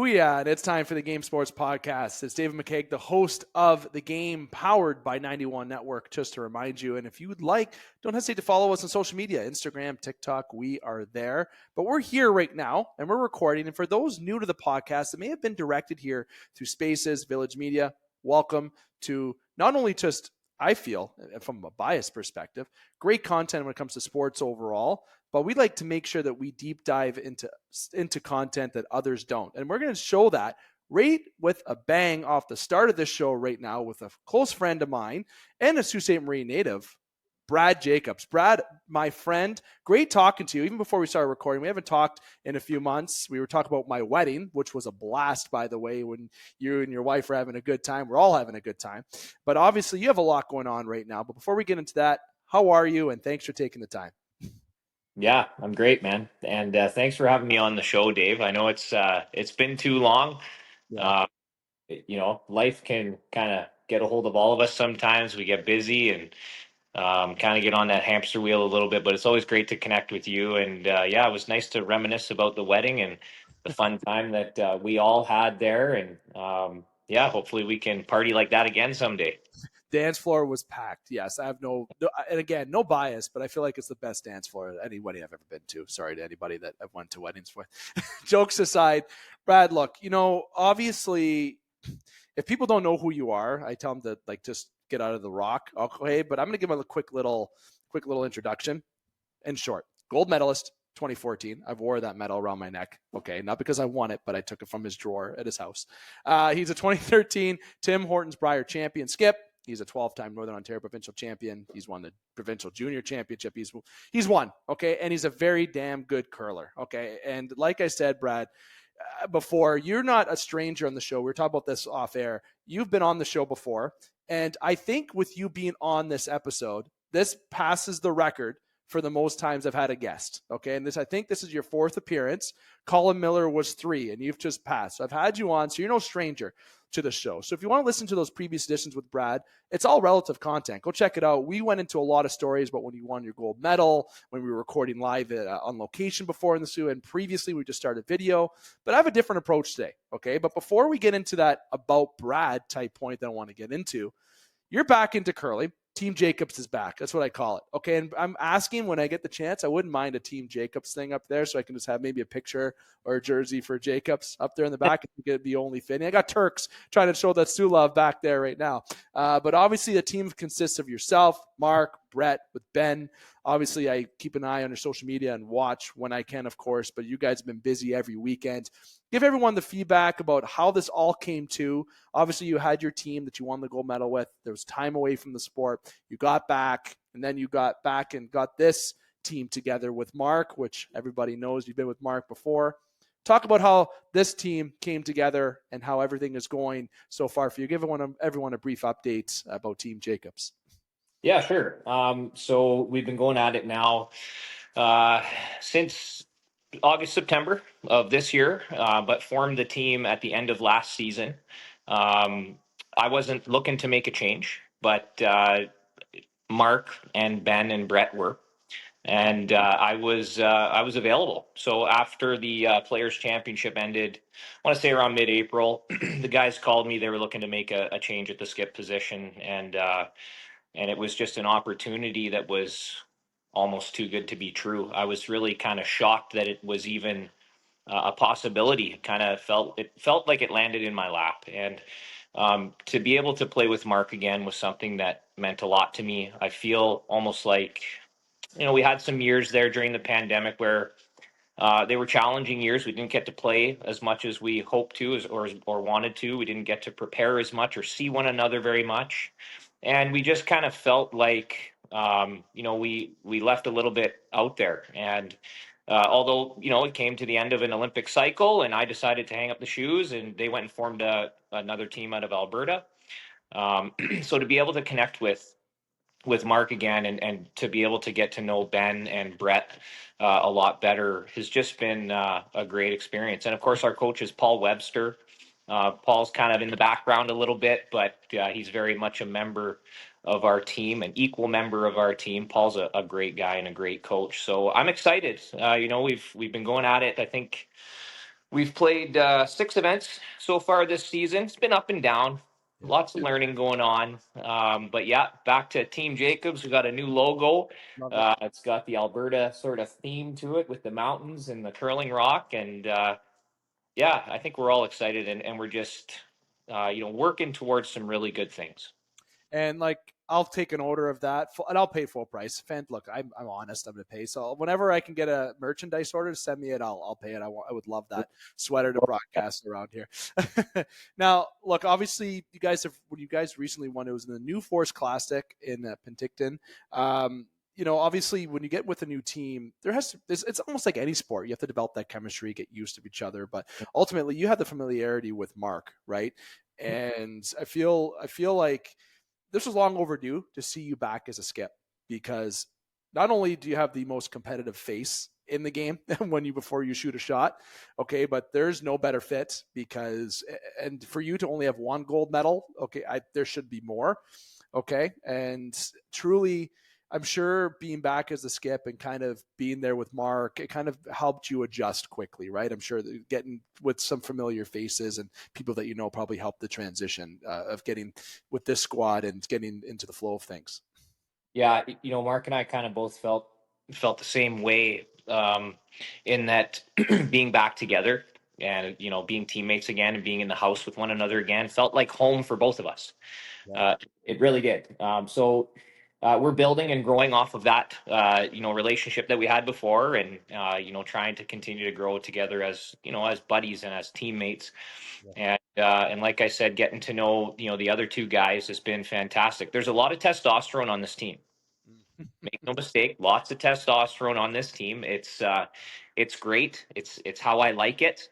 Booyah, and it's time for the Game Sports Podcast. It's David McCaig, the host of The Game, powered by 91 Network, just to remind you. And if you would like, don't hesitate to follow us on social media, Instagram, TikTok, we are there. But we're here right now, and we're recording. And for those new to the podcast that may have been directed here through Spaces, Village Media, welcome to not only just, I feel, from a biased perspective, great content when it comes to sports overall, but we like to make sure that we deep dive into content that others don't. And we're going to show that right with a bang off the start of this show right now with a close friend of mine and a Sault Ste. Marie native, Brad Jacobs. Brad, my friend, great talking to you. Even before we started recording, we haven't talked in a few months. We were talking about my wedding, which was a blast, by the way, when you and your wife are having a good time. We're all having a good time. But obviously, you have a lot going on right now. But before we get into that, how are you? And thanks for taking the time. Yeah, I'm great, man. And thanks for having me on the show, Dave. I know it's been too long. Yeah. Life can kind of get a hold of all of us sometimes. We get busy and kind of get on that hamster wheel a little bit, but it's always great to connect with you. And yeah, it was nice to reminisce about the wedding and the fun time that we all had there. And yeah, hopefully we can party like that again someday. Dance floor was packed. Yes, I have and again, no bias, but I feel like it's the best dance floor at any wedding I've ever been to. Sorry to anybody that I've went to weddings with. Jokes aside, Brad, look, obviously, if people don't know who you are, I tell them to just get out of the rock. Okay, but I'm going to give them a quick little introduction. In short, gold medalist, 2014. I've wore that medal around my neck. Okay, not because I won it, but I took it from his drawer at his house. He's a 2013 Tim Hortons Brier champion skip. He's a 12-time Northern Ontario provincial champion. He's won the provincial junior championship. He's won, okay? And he's a very damn good curler, okay? And like I said, Brad, before, you're not a stranger on the show. We were talking about this off air. You've been on the show before. And I think with you being on this episode, this passes the record for the most times I've had a guest, okay? And I think this is your fourth appearance. Colin Miller was 3, and you've just passed. So I've had you on, so you're no stranger to the show. So if you want to listen to those previous editions with Brad, it's all relative content. Go check it out. We went into a lot of stories about when you won your gold medal, when we were recording live on location before in the Sioux, and previously we just started video. But I have a different approach today, okay? But before we get into that about Brad type point that I want to get into, you're back into curling. Team Jacobs is back. That's what I call it. Okay. And I'm asking when I get the chance, I wouldn't mind a Team Jacobs thing up there so I can just have maybe a picture or a jersey for Jacobs up there in the back. I think it'd be only fitting. I got Turks trying to show that Sioux love back there right now. But obviously the team consists of yourself, Mark, Brett, with Ben. Obviously, I keep an eye on your social media and watch when I can, of course, but you guys have been busy every weekend. Give everyone the feedback about how this all came to. Obviously, you had your team that you won the gold medal with. There was time away from the sport. You got back, and then you got back and got this team together with Mark, which everybody knows you've been with Mark before. Talk about how this team came together and how everything is going so far for you. Give everyone a brief update about Team Jacobs. Yeah, sure. So we've been going at it now since August, September of this year, but formed the team at the end of last season. I wasn't looking to make a change, but Mark and Ben and Brett were, and I was available. So after the Players Championship ended, I want to say around mid-April, the guys called me. They were looking to make a change at the skip position, and it was just an opportunity that was almost too good to be true. I was really kind of shocked that it was even a possibility. It felt like it landed in my lap, and to be able to play with Mark again was something that meant a lot to me. I feel almost like, we had some years there during the pandemic where they were challenging years. We didn't get to play as much as we hoped to or wanted to. We didn't get to prepare as much or see one another very much. And we just kind of felt like, we left a little bit out there. And although, it came to the end of an Olympic cycle and I decided to hang up the shoes and they went and formed another team out of Alberta. So to be able to connect with Mark again and to be able to get to know Ben and Brett a lot better has just been a great experience. And of course, our coach is Paul Webster. Paul's kind of in the background a little bit, but he's very much a member of our team, an equal member of our team. Paul's a great guy and a great coach. So I'm excited. We've been going at it, I think, We've played 6 events so far this season. It's been up and down. Yeah. Lots of learning going on. But yeah, back to Team Jacobs. We got a new logo. Love it. It's got the Alberta sort of theme to it with the mountains and the curling rock. And yeah, I think we're all excited and we're just, working towards some really good things. And like, I'll take an order of that, and I'll pay full price. Look, I'm honest. I'm going to pay. So whenever I can get a merchandise order, send me it. I'll pay it. I would love that sweater to broadcast around here. Now, look, obviously, when you guys recently won, it was in the New Force Classic in Penticton. Obviously, when you get with a new team, it's almost like any sport. You have to develop that chemistry, get used to each other. But ultimately, you have the familiarity with Mark, right? And I feel like this was long overdue to see you back as a skip, because not only do you have the most competitive face in the game before you shoot a shot, okay, but there's no better fit and for you to only have one gold medal, okay, there should be more, okay, and truly, I'm sure being back as the skip and kind of being there with Mark, it kind of helped you adjust quickly, right? I'm sure that getting with some familiar faces and people that probably helped the transition of getting with this squad and getting into the flow of things. Yeah, Mark and I kind of both felt the same way, in that being back together and being teammates again and being in the house with one another again felt like home for both of us. Yeah. It really did. So we're building and growing off of that relationship that we had before, and trying to continue to grow together as as buddies and as teammates. Yeah. And like I said, getting to know the other two guys has been fantastic. There's a lot of testosterone on this team. Make no mistake, lots of testosterone on this team. It's great. It's how I like it.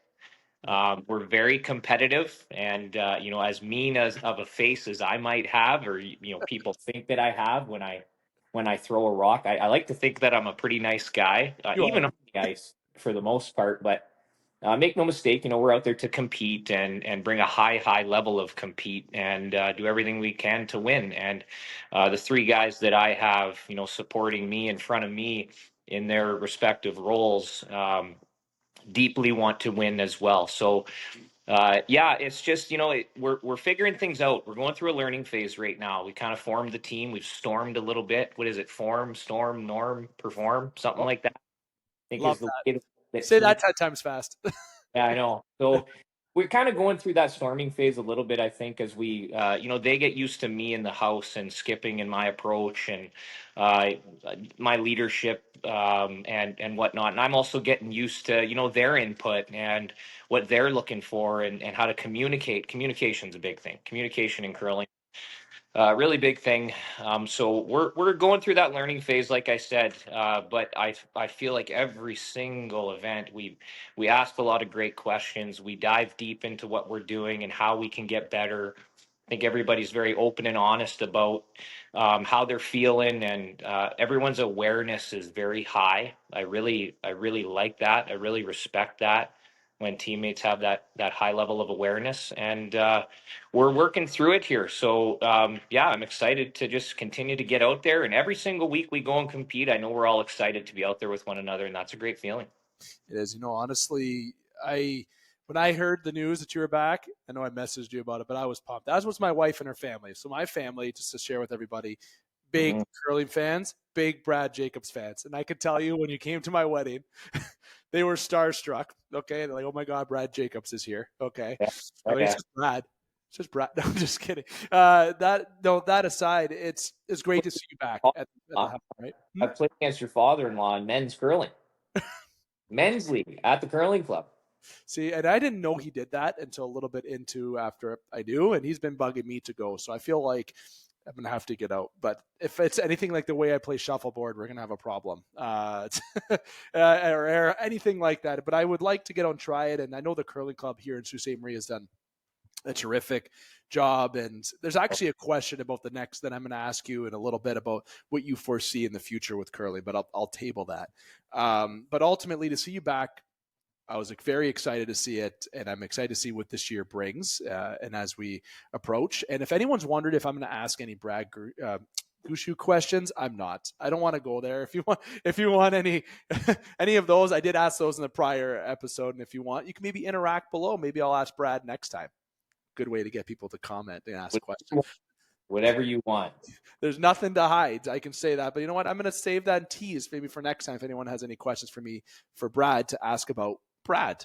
We're very competitive, and as mean as of a face as I might have, or people think that I have when I throw a rock. I like to think that I'm a pretty nice guy, You even are. on the ice for the most part. But make no mistake, we're out there to compete and bring a high level of compete and do everything we can to win. And the three guys that I have, supporting me in front of me in their respective roles, deeply want to win as well. So yeah, it's just we're figuring things out. We're going through a learning phase right now. We kind of formed the team. We've stormed a little bit. What is it? Form, storm, norm, perform, something Oh, like that. I think love is the that. way that Say team. that 10 times fast. Yeah, I know. So we're kind of going through that storming phase a little bit, I think, as we, they get used to me in the house and skipping and my approach and uh, my leadership, and whatnot. And I'm also getting used to, their input and what they're looking for and how to communicate. Communication's a big thing. Communication in curling, really big thing. So we're going through that learning phase, like I said. But I feel like every single event we ask a lot of great questions. We dive deep into what we're doing and how we can get better. I think everybody's very open and honest about how they're feeling, and everyone's awareness is very high. I really like that. I really respect that when teammates have that high level of awareness, and we're working through it here. So yeah, I'm excited to just continue to get out there, and every single week we go and compete. I know we're all excited to be out there with one another, and that's a great feeling. It is. Honestly, when I heard the news that you were back, I know I messaged you about it, but I was pumped. As was my wife and her family. So my family, just to share with everybody, big Mm-hmm. curling fans, big Brad Jacobs fans. And I could tell you when you came to my wedding, they were starstruck. Okay. They're like, oh my God, Brad Jacobs is here. Okay. Yeah. I mean, it's Okay. just Brad. It's just Brad. No, I'm just kidding. That aside, it's great to see you back at the Uh, house, right? I played against your father-in-law in men's curling, men's league at the curling club. See, and I didn't know he did that until a little bit into after I knew, and he's been bugging me to go. So I feel like I'm gonna have to get out. But if it's anything like the way I play shuffleboard, we're gonna have a problem, or anything like that. But I would like to get out and try it. And I know the curling club here in Sault Ste. Marie has done a terrific job. And there's actually a question about the next that I'm going to ask you in a little bit about what you foresee in the future with curling, but I'll table that. But ultimately, to see you back, I was very excited to see it, and I'm excited to see what this year brings. And as we approach, and if anyone's wondered if I'm going to ask any Gushu questions, I'm not. I don't want to go there. If you want any any of those, I did ask those in the prior episode, and if you want, you can maybe interact below. Maybe I'll ask Brad next time. Good way to get people to comment and ask questions. Whatever you want. There's nothing to hide. I can say that. But you know what? I'm going to save that and tease maybe for next time if anyone has any questions for me, for Brad to ask about Brad.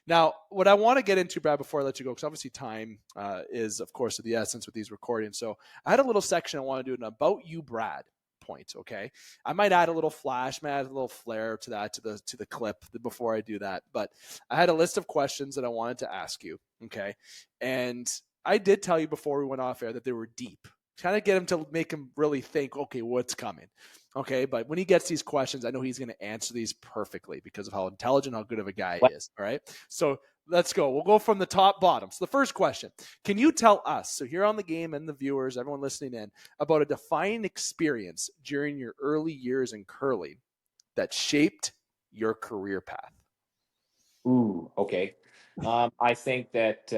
Now, what I want to get into, Brad, before I let you go, because obviously time is, of course, of the essence with these recordings. So I had a little section I want to do an about you, Brad point. Okay, I might add a little flash, might add a little flair to that, to the clip before I do that. But I had a list of questions that I wanted to ask you. Okay, and I did tell you before we went off air that they were deep. Kind of get him to make him really think, okay, what's coming? Okay, but when he gets these questions, I know he's going to answer these perfectly because of how intelligent, how good of a guy he is. All right, so let's go. We'll go from the top bottom. So the first question, can you tell us, so here on the game and the viewers, everyone listening in, about a defining experience during your early years in curling that shaped your career path? Ooh, okay. I think that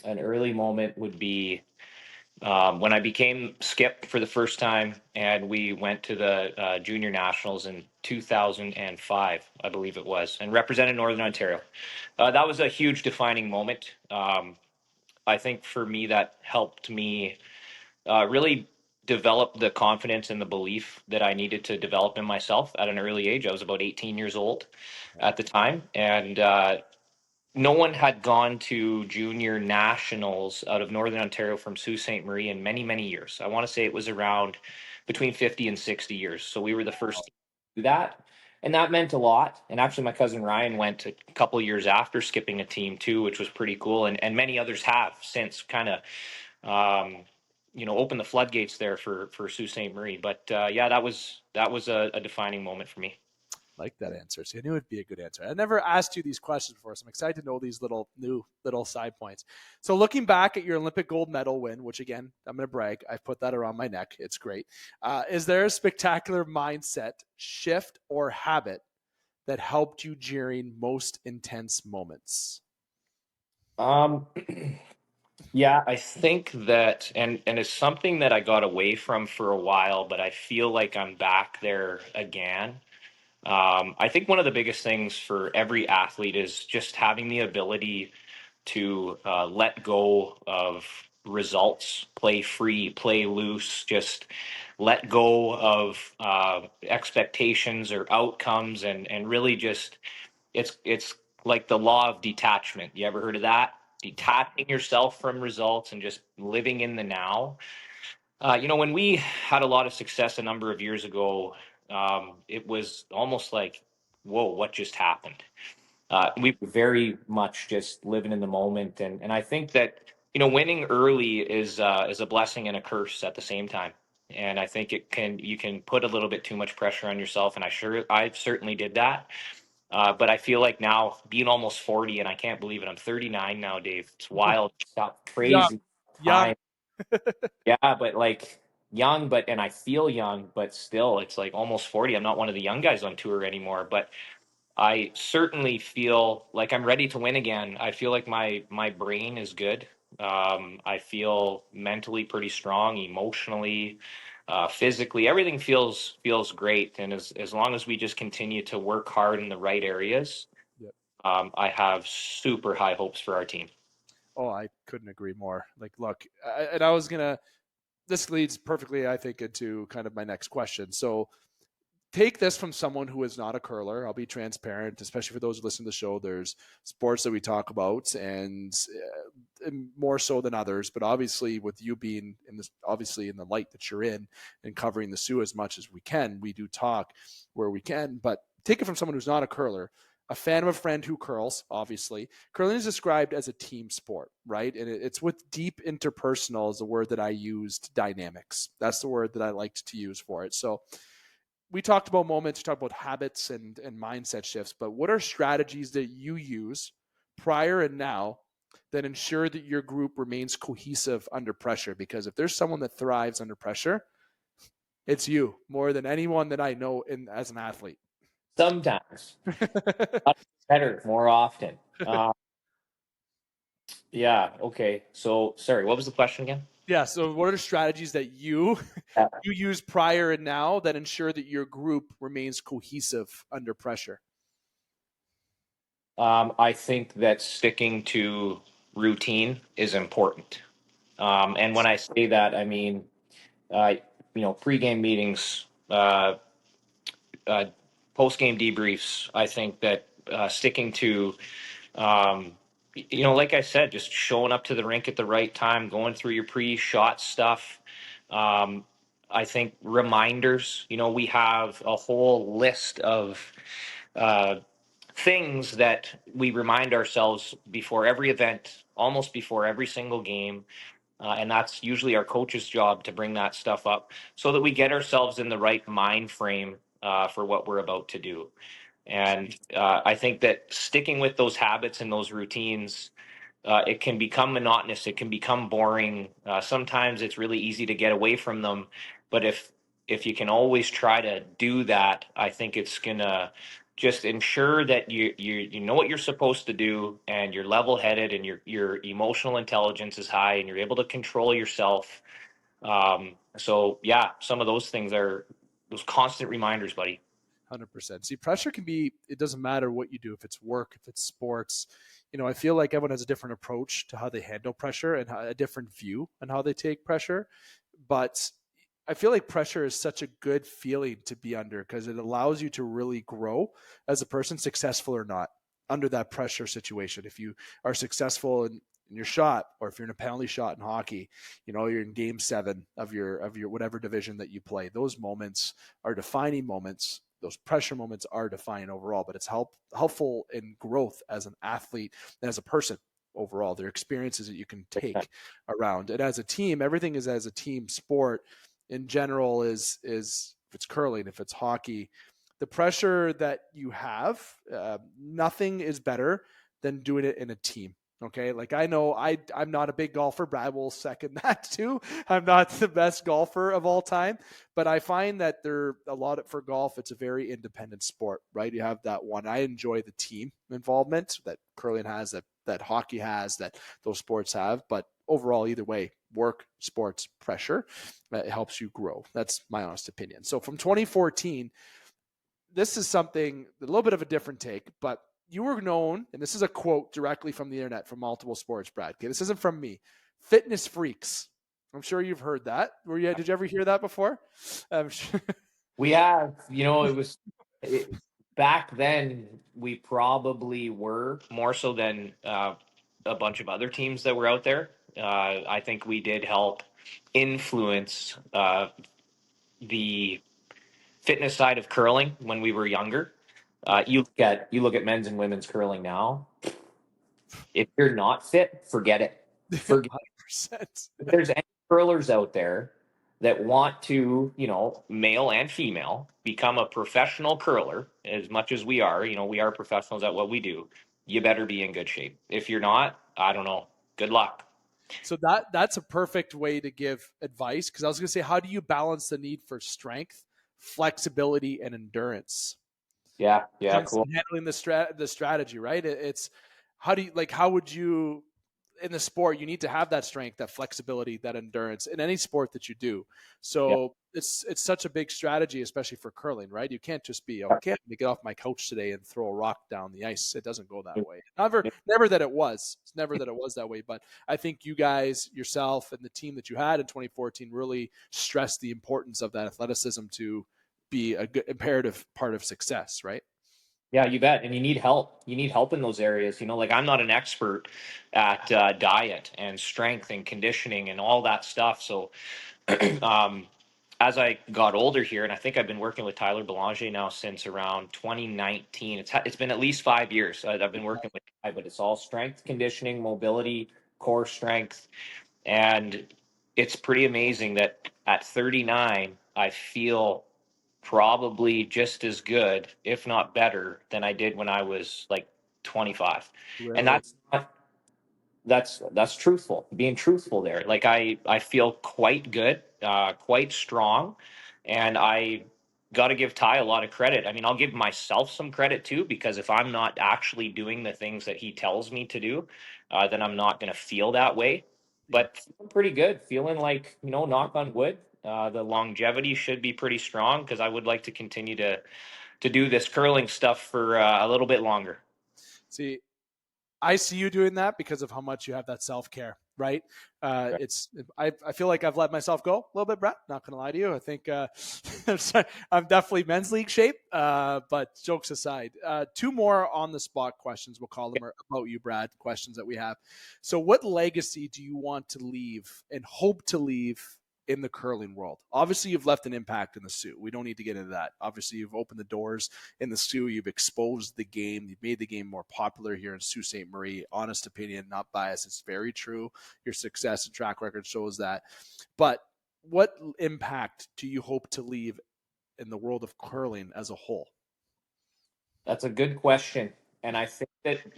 an early moment would be when I became skip for the first time, and we went to the junior nationals in 2005, I believe it was, and represented Northern Ontario. That was a huge defining moment. I think for me, that helped me really develop the confidence and the belief that I needed to develop in myself at an early age. I was about 18 years old at the time, and no one had gone to junior nationals out of Northern Ontario from Sault Ste. Marie in many, many years. I want to say it was around between 50 and 60 years. So we were the first to do that. And that meant a lot. And actually, my cousin Ryan went a couple of years after skipping a team too, which was pretty cool. And many others have since kind of, opened the floodgates there for Sault Ste. Marie. But yeah, that was a defining moment for me. Like that answer. So I knew it'd be a good answer. I never asked you these questions before, so I'm excited to know these little side points. So looking back at your Olympic gold medal win, which again, I'm going to brag, I've put that around my neck. It's great. Is there a spectacular mindset shift or habit that helped you during most intense moments? Um, yeah, I think that, and it's something that I got away from for a while, but I feel like I'm back there again. I think one of the biggest things for every athlete is just having the ability to let go of results, play free, play loose, just let go of expectations or outcomes, and really just it's like the law of detachment. You ever heard of that? Detaching yourself from results and just living in the now. When we had a lot of success a number of years ago, it was almost like, whoa, what just happened? We were very much just living in the moment, and I think that winning early is a blessing and a curse at the same time. And I think you can put a little bit too much pressure on yourself, and I certainly did that. But I feel like now being almost 40, and I can't believe it, I'm 39 now, Dave. It's wild, it's Young, crazy young. time. Yeah, but like young, and I feel young, but still, it's like almost 40. I'm not one of the young guys on tour anymore, but I certainly feel like I'm ready to win again. I feel like my brain is good. I feel mentally pretty strong, emotionally, physically. Everything feels great, and as long as we just continue to work hard in the right areas, Yep. I have super high hopes for our team. Oh, I couldn't agree more. Like, look, and I was gonna. This leads perfectly, I think, into kind of my next question. So take this from someone who is not a curler. I'll be transparent, especially for those who listen to the show. There's sports that we talk about, and more so than others. But obviously, with you being obviously in the light that you're in and covering the Sioux as much as we can, we do talk where we can. But take it from someone who's not a curler. A fan of a friend who curls, obviously. Curling is described as a team sport, right? And it's with deep interpersonal is the word that I used, dynamics. That's the word that I liked to use for it. So we talked about moments, we talked about habits and mindset shifts, but what are strategies that you use prior and now that ensure that your group remains cohesive under pressure? Because if there's someone that thrives under pressure, it's you more than anyone that I know as an athlete. Sometimes better, more often. Yeah. Okay. So, sorry, what was the question again? Yeah. So, what are the strategies that you Yeah. you use prior and now that ensure that your group remains cohesive under pressure? I think that sticking to routine is important. And when I say that, I mean, uh, pregame meetings, uh, post-game debriefs. I think that sticking to, um, like I said, just showing up to the rink at the right time, going through your pre-shot stuff. Um, I think reminders. We have a whole list of uh, things that we remind ourselves before every event, almost before every single game. And that's usually our coach's job to bring that stuff up so that we get ourselves in the right mind frame for what we're about to do. And I think that sticking with those habits and those routines, it can become monotonous. It can become boring. Sometimes it's really easy to get away from them. But if you can always try to do that, I think it's gonna just ensure that you know what you're supposed to do, and you're level headed, and your emotional intelligence is high, and you're able to control yourself. So yeah, some of those things are those constant reminders, buddy. 100%. See, pressure can be, it doesn't matter what you do, if it's work, if it's sports. I feel like everyone has a different approach to how they handle pressure and a different view on how they take pressure. But I feel like pressure is such a good feeling to be under because it allows you to really grow as a person, successful or not, under that pressure situation. If you are successful in your shot, or if you're in a penalty shot in hockey, you're in game 7 of your whatever division that you play. Those moments are defining moments. Those pressure moments are defining overall, but it's helpful in growth as an athlete and as a person overall. There are experiences that you can take around. And as a team, everything is as a team sport in general is if it's curling, if it's hockey, the pressure that you have, nothing is better than doing it in a team. Okay, like I know I'm not a big golfer. Brad will second that too. I'm not the best golfer of all time, but I find that there a lot for golf. It's a very independent sport, right? You have that one. I enjoy the team involvement that curling has, that hockey has, that those sports have. But overall, either way, work, sports, pressure, it helps you grow. That's my honest opinion. So from 2014, this is something a little bit of a different take, but you were known, and this is a quote directly from the internet from multiple sports, Brad. Okay, this isn't from me. Fitness freaks. I'm sure you've heard that. Did you ever hear that before? I'm sure. We have, it was back then. We probably were more so than a bunch of other teams that were out there. I think we did help influence the fitness side of curling when we were younger. You look at men's and women's curling now. If you're not fit, forget it. Forget 100%. if there's any curlers out there that want to, male and female, become a professional curler as much as we are. We are professionals at what we do. You better be in good shape. If you're not, I don't know. Good luck. So that's a perfect way to give advice because I was going to say, how do you balance the need for strength, flexibility, and endurance? Yeah, yeah, Comes cool. to handling the strategy, right? It's how would you in the sport you need to have that strength, that flexibility, that endurance in any sport that you do. Yeah. So it's such a big strategy, especially for curling, right? You can't just be okay. I'm gonna get off my couch today and throw a rock down the ice. It doesn't go that way. Never that it was. It's never that it was that way. But I think you guys, yourself, and the team that you had in 2014 really stressed the importance of that athleticism to be a good imperative part of success, right? Yeah, you bet. And you need help. You need help in those areas. Like I'm not an expert at diet and strength and conditioning and all that stuff. So um, as I got older here, and I think I've been working with Tyler Belanger now since around 2019. It's been at least 5 years I've been working with Ty, but it's all strength, conditioning, mobility, core strength, and it's pretty amazing that at 39 I feel probably just as good, if not better, than I did when I was like 25. And Really? that's truthful, being truthful there. Like I feel quite good, quite strong, and I got to give Ty a lot of credit. I mean, I'll give myself some credit too, because if I'm not actually doing the things that he tells me to do, then I'm not going to feel that way. Yeah. but feeling pretty good. Feeling like, knock on wood, the longevity should be pretty strong because I would like to continue to do this curling stuff for a little bit longer. See, I see you doing that because of how much you have that self care, right? Right. It's I feel like I've let myself go a little bit, Brett. Not gonna lie to you. I think I'm definitely men's league shape. But jokes aside, two more on the spot questions. We'll call them about you, Brad. Questions that we have. So, what legacy do you want to leave and hope to leave in the curling world? Obviously, you've left an impact in the Sioux. We don't need to get into that. Obviously, you've opened the doors in the Sioux. You've exposed the game. You've made the game more popular here in Sault Ste. Marie. Honest opinion, not biased. It's very true. Your success and track record shows that. But what impact do you hope to leave in the world of curling as a whole? That's a good question. And I think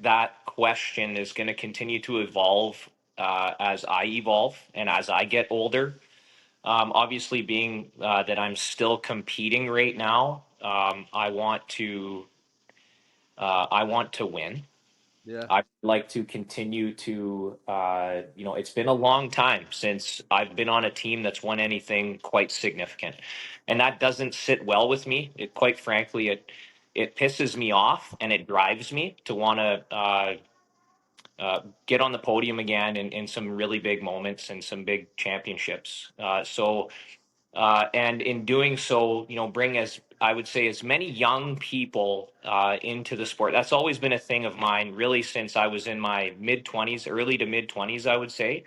that question is going to continue to evolve as I evolve and as I get older. Obviously, being that I'm still competing right now, I want to win. Yeah. I'd like to continue to, it's been a long time since I've been on a team that's won anything quite significant, and that doesn't sit well with me. Quite frankly, it pisses me off and it drives me to want to get on the podium again in some really big moments and some big championships. And in doing so, bring as I would say as many young people into the sport. That's always been a thing of mine, really, since I was in my mid 20s, early to mid 20s. I would say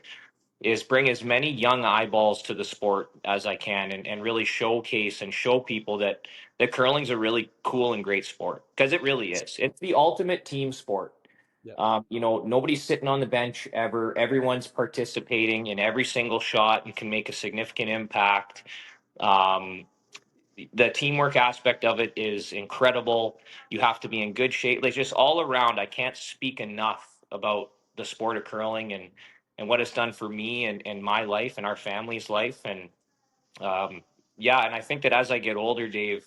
is bring as many young eyeballs to the sport as I can, and really showcase and show people that curling's a really cool and great sport because it really is. It's the ultimate team sport. Yeah. Nobody's sitting on the bench ever. Everyone's participating in every single shot and can make a significant impact. Um, the teamwork aspect of it is incredible. You have to be in good shape. Like just all around, I can't speak enough about the sport of curling and what it's done for me and my life and our family's life. And yeah, and I think that as I get older, Dave,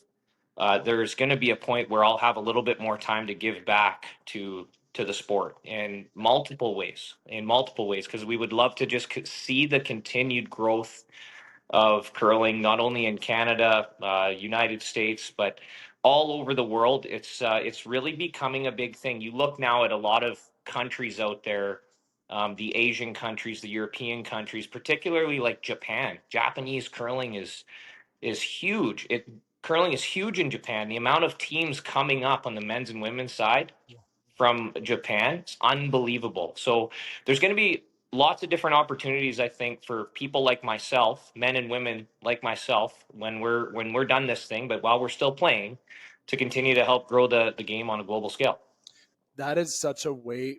there's going to be a point where I'll have a little bit more time to give back to the sport in multiple ways, because we would love to just see the continued growth of curling, not only in Canada, United States, but all over the world. It's really becoming a big thing. You look now at a lot of countries out there, the Asian countries, the European countries, particularly like Japan. Japanese curling is huge. Curling is huge in Japan. The amount of teams coming up on the men's and women's side from Japan, it's unbelievable. So there's going to be lots of different opportunities, I think, for people like myself, men and women like myself, when we're done this thing, but while we're still playing, to continue to help grow the game on a global scale. That is such a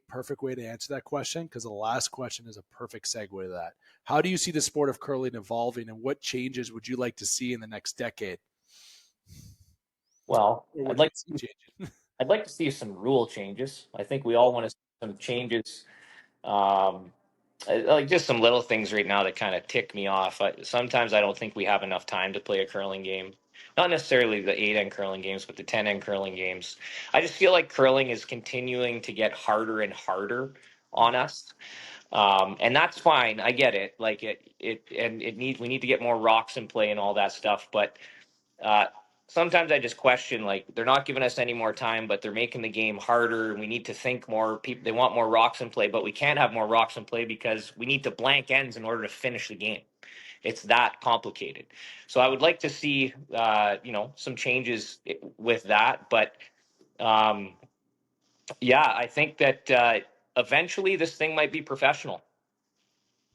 perfect way to answer that question, because the last question is a perfect segue to that. How do you see the sport of curling evolving, and what changes would you like to see in the next decade? Well, Or what do you see changing? I'd like to see some rule changes. I think we all want to see some changes. Um, like just some little things right now that kind of tick me off. Sometimes I don't think we have enough time to play a curling game. Not necessarily the 8N curling games, but the 10N curling games. I just feel like curling is continuing to get harder and harder on us. And that's fine. I get it. Like we need to get more rocks in play and all that stuff. But uh, sometimes I just question, like, they're not giving us any more time, but they're making the game harder. And we need to think more. People, they want more rocks in play, but we can't have more rocks in play because we need to blank ends in order to finish the game. It's that complicated. So I would like to see, some changes with that. But um, yeah, I think that eventually this thing might be professional.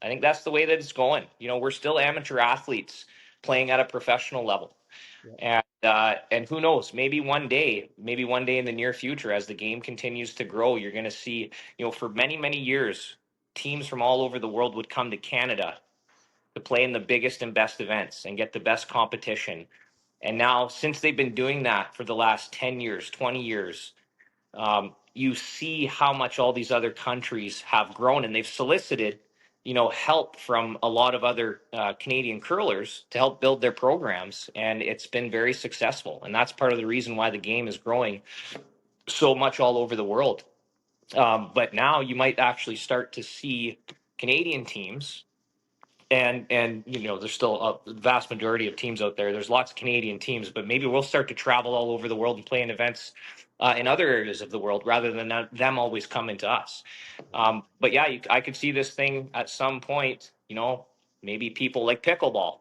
I think that's the way that it's going. We're still amateur athletes playing at a professional level. Yeah. And who knows, maybe one day in the near future, as the game continues to grow, you're going to see, for many, many years, teams from all over the world would come to Canada to play in the biggest and best events and get the best competition. And now, since they've been doing that for the last 10 years, 20 years, you see how much all these other countries have grown, and they've solicited, help from a lot of other Canadian curlers to help build their programs, and it's been very successful. And that's part of the reason why the game is growing so much all over the world. But now you might actually start to see Canadian teams, and you know, there's still a vast majority of teams out there. There's lots of Canadian teams, but maybe we'll start to travel all over the world and play in events in other areas of the world rather than them always coming to us. But yeah, I could see this thing at some point. You know, maybe people like pickleball.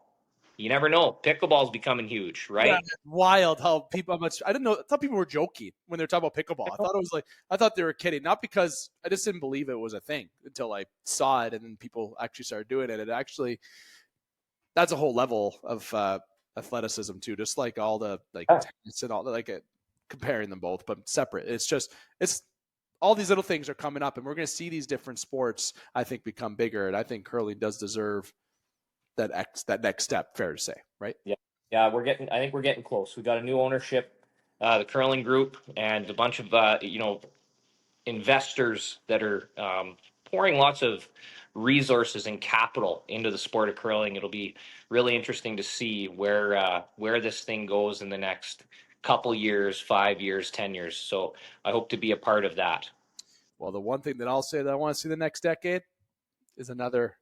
You never know. Pickleball's becoming huge, Yeah, right? wild how people. How much I didn't know. I thought people were joking when they were talking about pickleball. I thought they were kidding. Not because I just didn't believe it was a thing until I saw it, and then people actually started doing it. It actually that's a whole level of athleticism too. Just like all the like tennis and all the like comparing them both, but separate. It's all these little things are coming up, and we're going to see these different sports. I think become bigger, and I think curling does deserve that next step. Fair to say, right? Yeah, yeah, I think we're getting close. We got a new ownership, the curling group, and a bunch of investors that are pouring lots of resources and capital into the sport of curling. It'll be really interesting to see where this thing goes in the next couple years, 5 years, 10 years. So I hope to be a part of that. Well, the one thing that I'll say that I want to see the next decade is another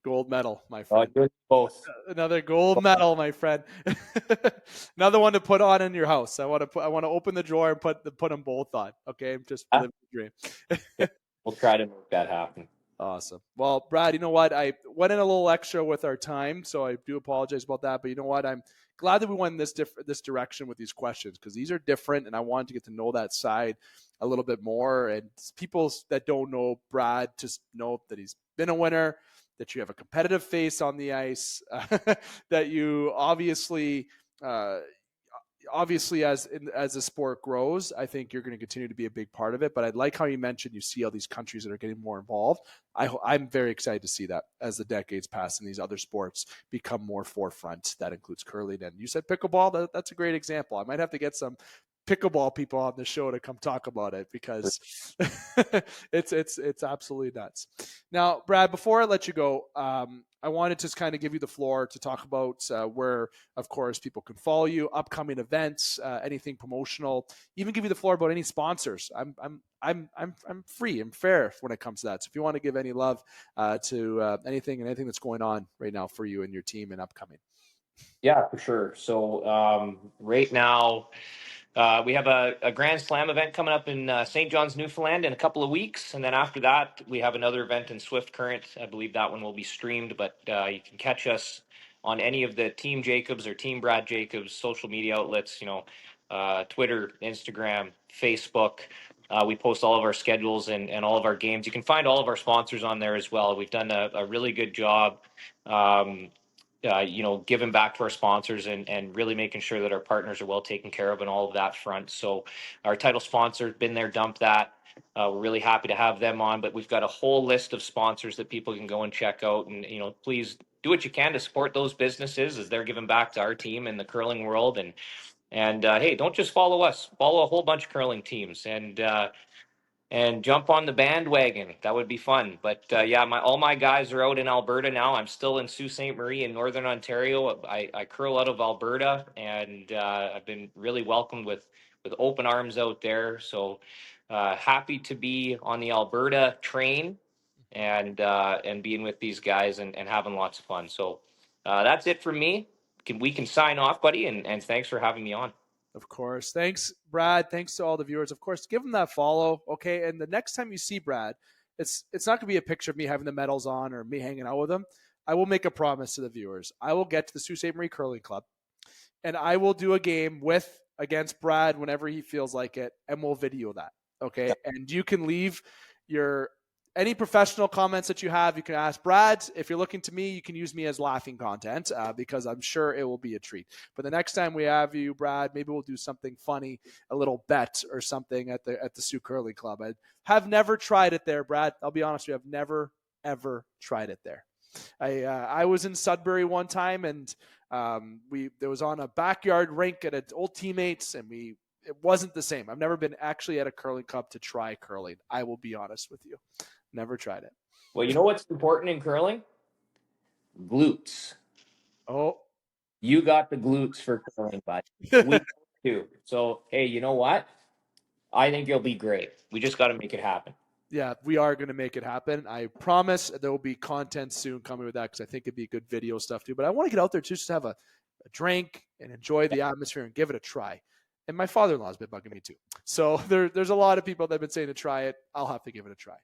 gold medal, my friend. Both. Another gold medal, my friend. Another one to put on in your house. I want to open the drawer and put them both on. Okay, just live the dream. Yeah, we'll try to make that happen. Awesome. Well, Brad, you know what? I went in a little extra with our time, so I do apologize about that. But you know what? I'm glad that we went in this direction with these questions because these are different, and I wanted to get to know that side a little bit more. And people that don't know Brad just know that he's been a winner, that you have a competitive face on the ice, that you obviously as the sport grows, I think you're going to continue to be a big part of it. But I like how you mentioned you see all these countries that are getting more involved. I'm very excited to see that as the decades pass and these other sports become more forefront. That includes curling, and you said pickleball. That's a great example. I might have to get some pickleball people on the show to come talk about it because it's absolutely nuts. Now, Brad, before I let you go, I wanted to kind of give you the floor to talk about where, of course, people can follow you, upcoming events, anything promotional, even give you the floor about any sponsors. I'm free and fair when it comes to that. So if you want to give any love to anything that's going on right now for you and your team and upcoming. Yeah, for sure. So right now, we have a Grand Slam event coming up in St. John's, Newfoundland in a couple of weeks. And then after that, we have another event in Swift Current. I believe that one will be streamed, but you can catch us on any of the Team Jacobs or Team Brad Jacobs social media outlets, Twitter, Instagram, Facebook. We post all of our schedules and all of our games. You can find all of our sponsors on there as well. We've done a really good job. Giving back to our sponsors and really making sure that our partners are well taken care of and all of that front. So our title sponsor, been there, dump that. We're really happy to have them on, but we've got a whole list of sponsors that people can go and check out. And, please do what you can to support those businesses as they're giving back to our team in the curling world. And hey, don't just follow us, follow a whole bunch of curling teams and jump on the bandwagon. That would be fun. But yeah, all my guys are out in Alberta now. I'm still in Sault Ste. Marie in Northern Ontario. I curl out of Alberta, and I've been really welcomed with open arms out there. So happy to be on the Alberta train and being with these guys and having lots of fun. So that's it for me. We can sign off, buddy, and thanks for having me on. Of course. Thanks, Brad. Thanks to all the viewers. Of course, give them that follow. Okay. And the next time you see Brad, it's not going to be a picture of me having the medals on or me hanging out with him. I will make a promise to the viewers. I will get to the Sault Ste. Marie Curling Club and I will do a game against Brad whenever he feels like it, and we'll video that. Okay. And you can leave any professional comments that you have. You can ask Brad. If you're looking to me, you can use me as laughing content because I'm sure it will be a treat. But the next time we have you, Brad, maybe we'll do something funny, a little bet or something at the Sault Curling Club. I have never tried it there, Brad. I'll be honest with you, I've never ever tried it there. I was in Sudbury one time, and there was on a backyard rink at an old teammates, and it wasn't the same. I've never been actually at a curling club to try curling. I will be honest with you. Never tried it. Well, you know what's important in curling? Glutes. Oh. You got the glutes for curling, bud. We do. So, hey, you know what? I think you'll be great. We just got to make it happen. Yeah, we are going to make it happen. I promise there will be content soon coming with that because I think it'd be good video stuff too. But I want to get out there too, just to have a drink and enjoy the atmosphere and give it a try. And my father-in-law's been bugging me too. So there's a lot of people that have been saying to try it. I'll have to give it a try.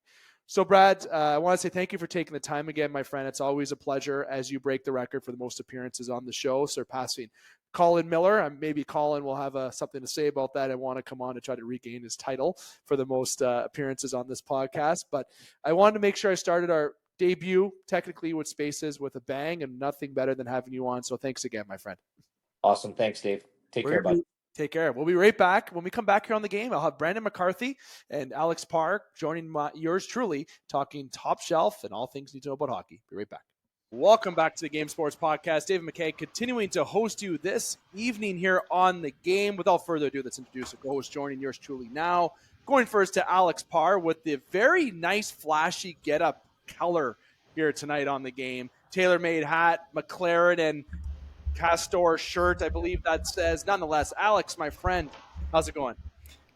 So Brad, I want to say thank you for taking the time again, my friend. It's always a pleasure as you break the record for the most appearances on the show, surpassing Colin Miller. Maybe Colin will have something to say about that and want to come on to try to regain his title for the most appearances on this podcast. But I wanted to make sure I started our debut technically with Spaces with a bang, and nothing better than having you on. So thanks again, my friend. Awesome. Thanks, Dave. Take care, bud. Take care. We'll be right back. When we come back here on the game, I'll have Brandon McCarthy and Alex Parr joining yours truly, talking top shelf and all things you need to know about hockey. Be right back. Welcome back to the Game Sports Podcast. David McCaig continuing to host you this evening here on the game. Without further ado, let's introduce a co-host joining yours truly now. Going first to Alex Parr with the very nice, flashy get-up color here tonight on the game. Tailor-made hat, McLaren, and Castor shirt, I believe that says. Nonetheless, Alex, my friend, how's it going?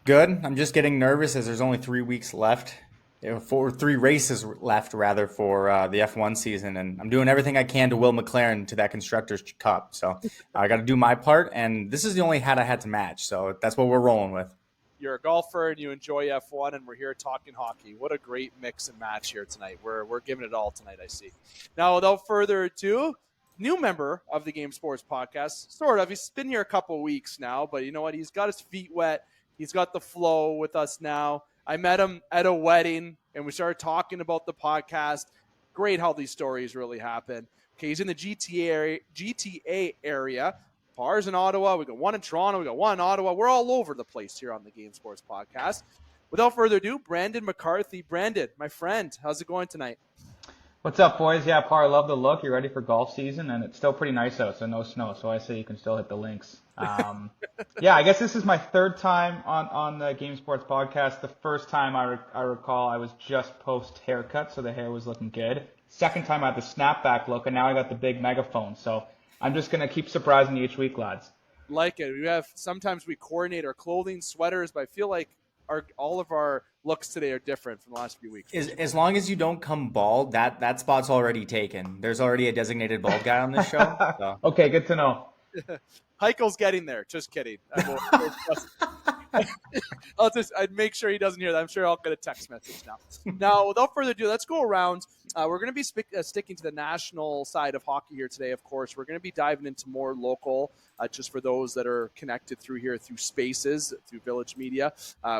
Good. I'm just getting nervous as there's only 3 weeks left. 3 races left, rather, for the F1 season. And I'm doing everything I can to will McLaren to that Constructors' Cup. So I got to do my part. And this is the only hat I had to match. So that's what we're rolling with. You're a golfer and you enjoy F1, and we're here talking hockey. What a great mix and match here tonight. We're giving it all tonight, I see. Now, without further ado, new member of the Game Sports Podcast, sort of. He's been here a couple of weeks now, but you know what? He's got his feet wet. He's got the flow with us now. I met him at a wedding, and we started talking about the podcast. Great how these stories really happen. Okay, he's in the GTA area. Parr's in Ottawa. We got one in Toronto. We got one in Ottawa. We're all over the place here on the Game Sports Podcast. Without further ado, Brandon McCarthy. Brandon, my friend, how's it going tonight? What's up, boys? Yeah, Parr, love the look. You're ready for golf season, and it's still pretty nice out, so no snow. So I say you can still hit the links. Yeah, I guess this is my third time on the Game Sports Podcast. The first time I recall I was just post-haircut, so the hair was looking good. Second time I had the snapback look, and now I got the big megaphone. So I'm just going to keep surprising you each week, lads. Like it. Sometimes we coordinate our clothing, sweaters, but I feel like all of our looks today are different from the last few weeks. As long as you don't come bald, that spot's already taken. There's already a designated bald guy on this show. So. Okay, good to know. Hykel's getting there. Just kidding. I'd make sure he doesn't hear that. I'm sure I'll get a text message now. Now, without further ado, let's go around. We're going to be sticking to the national side of hockey here today, of course. We're going to be diving into more local, just for those that are connected through Spaces, through Village Media.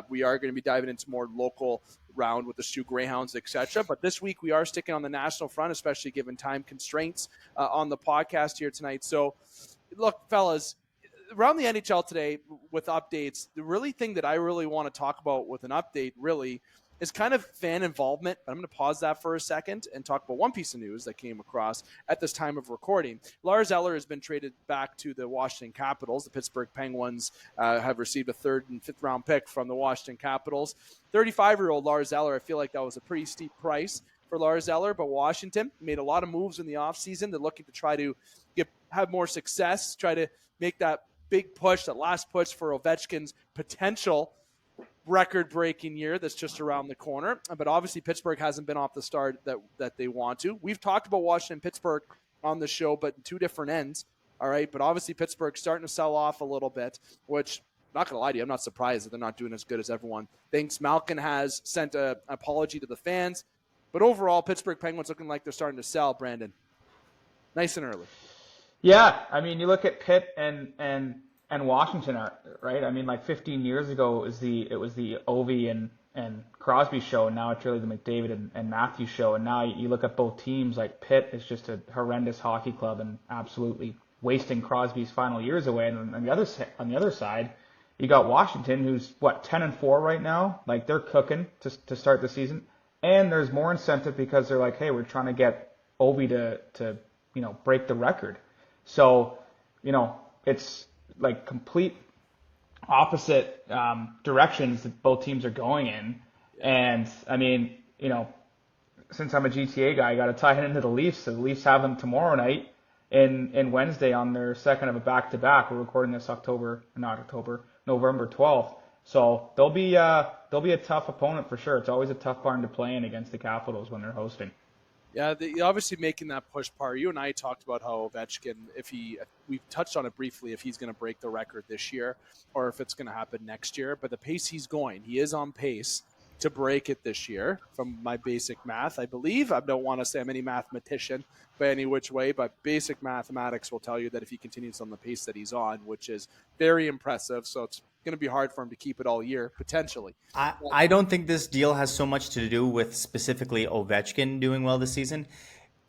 We are going to be diving into more local round with the Sioux Greyhounds, etc. But this week we are sticking on the national front, especially given time constraints on the podcast here tonight. So, look, fellas, around the NHL today with updates, the really thing that I really want to talk about with an update really is kind of fan involvement. I'm going to pause that for a second and talk about one piece of news that came across at this time of recording. Lars Eller has been traded back to the Washington Capitals. The Pittsburgh Penguins have received a 3rd and 5th round pick from the Washington Capitals. 35-year-old Lars Eller, I feel like that was a pretty steep price for Lars Eller, but Washington made a lot of moves in the offseason. They're looking to try to have more success, try to make that big push, that last push for Ovechkin's potential record-breaking year that's just around the corner. But obviously Pittsburgh hasn't been off the start that they want to. We've talked about Washington Pittsburgh on the show, but in two different ends. All right, but obviously Pittsburgh's starting to sell off a little bit, which, not going to lie to you, I'm not surprised that they're not doing as good as everyone thinks. Malkin has sent an apology to the fans, but overall Pittsburgh Penguins looking like they're starting to sell, Brandon. Nice and early. Yeah, I mean, you look at Pitt and Washington, right? I mean, like 15 years ago, it was the Ovi and Crosby show, and now it's really the McDavid and Matthews show. And now you look at both teams, like Pitt is just a horrendous hockey club and absolutely wasting Crosby's final years away. And on the other side, you got Washington, who's 10-4 right now. Like, they're cooking to start the season, and there's more incentive because they're like, hey, we're trying to get Ovi to break the record. So, it's like complete opposite directions that both teams are going in. And I mean, since I'm a GTA guy, I got to tie it into the Leafs. So the Leafs have them tomorrow night and Wednesday on their second of a back-to-back. We're recording this November 12th. So they'll be a tough opponent for sure. It's always a tough barn to play in against the Capitals when they're hosting. Yeah, obviously making that push Parr. You and I talked about how Ovechkin, we touched on it briefly, if he's going to break the record this year or if it's going to happen next year. But the pace he's going, he is on pace to break it this year from my basic math, I believe. I don't want to say I'm any mathematician by any which way, but basic mathematics will tell you that if he continues on the pace that he's on, which is very impressive, so it's going to be hard for him to keep it all year, potentially. I don't think this deal has so much to do with specifically Ovechkin doing well this season.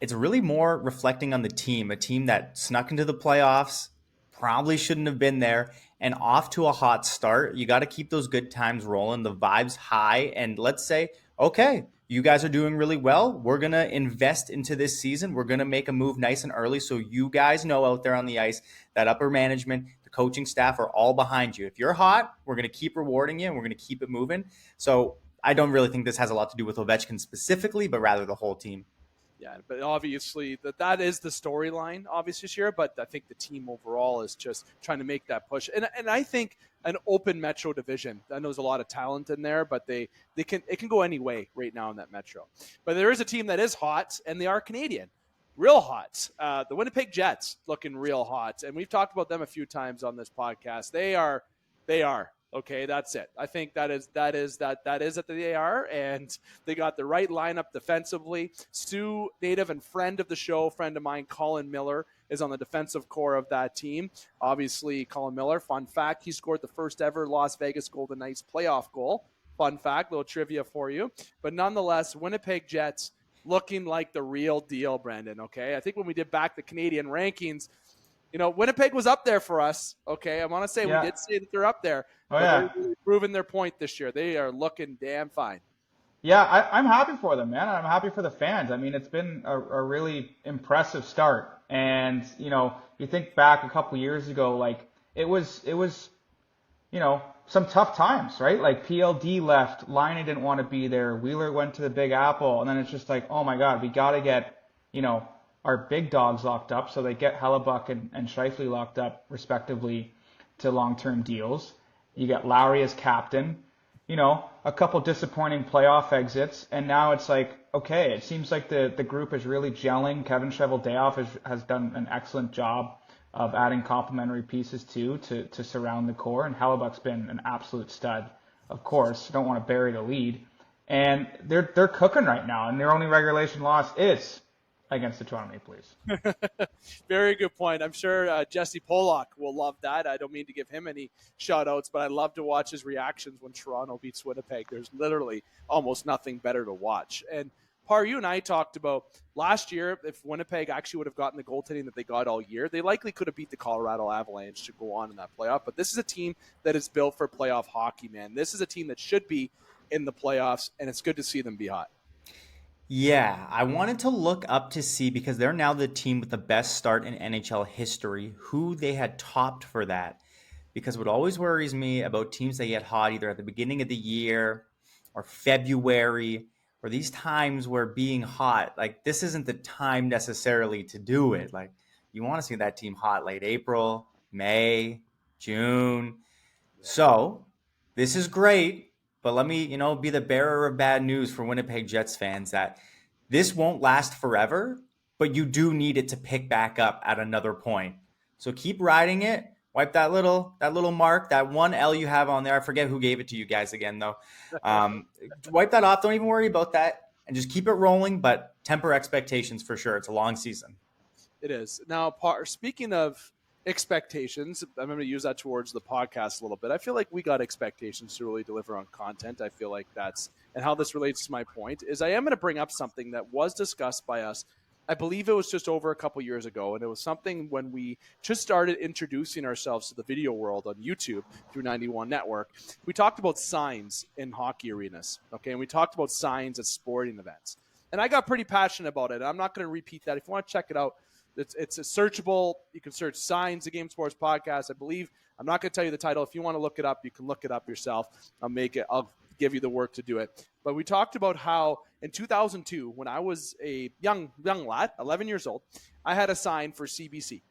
It's really more reflecting on the team, a team that snuck into the playoffs, probably shouldn't have been there, and off to a hot start. You got to keep those good times rolling, the vibes high, and let's say, okay, you guys are doing really well. We're going to invest into this season. We're going to make a move nice and early so you guys know out there on the ice that upper management, the coaching staff are all behind you. If you're hot, we're going to keep rewarding you and we're going to keep it moving. So I don't really think this has a lot to do with Ovechkin specifically, but rather the whole team. Yeah, but obviously that is the storyline, obviously, this year. But I think the team overall is just trying to make that push. And I think an open Metro division, I know there's a lot of talent in there, but it can go any way right now in that Metro. But there is a team that is hot, and they are Canadian. Real hot. The Winnipeg Jets looking real hot. And we've talked about them a few times on this podcast. They are. Okay, that's it. I think that is that they are, and they got the right lineup defensively. Sioux native and friend of the show, friend of mine, Colin Miller, is on the defensive core of that team. Obviously, Colin Miller, fun fact, he scored the first ever Las Vegas Golden Knights playoff goal. Fun fact, little trivia for you. But nonetheless, Winnipeg Jets looking like the real deal, Brandon, okay? I think when we did back the Canadian rankings, Winnipeg was up there for us. Okay, I want to say we did say that they're up there. They're really proving their point this year. They are looking damn fine. Yeah, I'm happy for them, man. I'm happy for the fans. I mean, it's been a really impressive start. And you think back a couple years ago, like it was some tough times, right? Like PLD left, Laine didn't want to be there, Wheeler went to the Big Apple, and then it's just like, oh my God, we got to get our big dogs locked up, so they get Hellebuck and Scheifele locked up, respectively, to long-term deals. You get Lowry as captain, a couple disappointing playoff exits, and now it's like, okay, it seems like the group is really gelling. Kevin Cheveldayoff has done an excellent job of adding complementary pieces too to surround the core, and Hellebuck's been an absolute stud. Of course, don't want to bury the lead, and they're cooking right now, and their only regulation loss is against the Toronto Maple Leafs. Very good point. I'm sure Jesse Pollock will love that. I don't mean to give him any shout-outs, but I love to watch his reactions when Toronto beats Winnipeg. There's literally almost nothing better to watch. And Parr, you and I talked about last year, if Winnipeg actually would have gotten the goaltending that they got all year, they likely could have beat the Colorado Avalanche to go on in that playoff. But this is a team that is built for playoff hockey, man. This is a team that should be in the playoffs, and it's good to see them be hot. Yeah, I wanted to look up to see, because they're now the team with the best start in NHL history, who they had topped for that. Because what always worries me about teams that get hot either at the beginning of the year or February, or these times where being hot, like this isn't the time necessarily to do it. Like you want to see that team hot late April, May, June. So this is great. But let me, be the bearer of bad news for Winnipeg Jets fans that this won't last forever, but you do need it to pick back up at another point. So keep riding it. Wipe that little mark, that one L you have on there. I forget who gave it to you guys again, though. Wipe that off. Don't even worry about that. And just keep it rolling, but temper expectations for sure. It's a long season. It is. Now, Parr, speaking of expectations, I'm going to use that towards the podcast a little bit. I feel like we got expectations to really deliver on content. I feel like and how this relates to my point is I am going to bring up something that was discussed by us. I believe it was just over a couple years ago, and it was something when we just started introducing ourselves to the video world on YouTube through 91 Network. We talked about signs in hockey arenas, okay, and we talked about signs at sporting events. And I got pretty passionate about it. I'm not going to repeat that. If you want to check it out, it's a searchable. You can search Signs, the Game Sports Podcast. I believe. I'm not going to tell you the title. If you want to look it up, you can look it up yourself. I'll give you the work to do it. But we talked about how in 2002, when I was a young lad, 11 years old, I had a sign for CBC.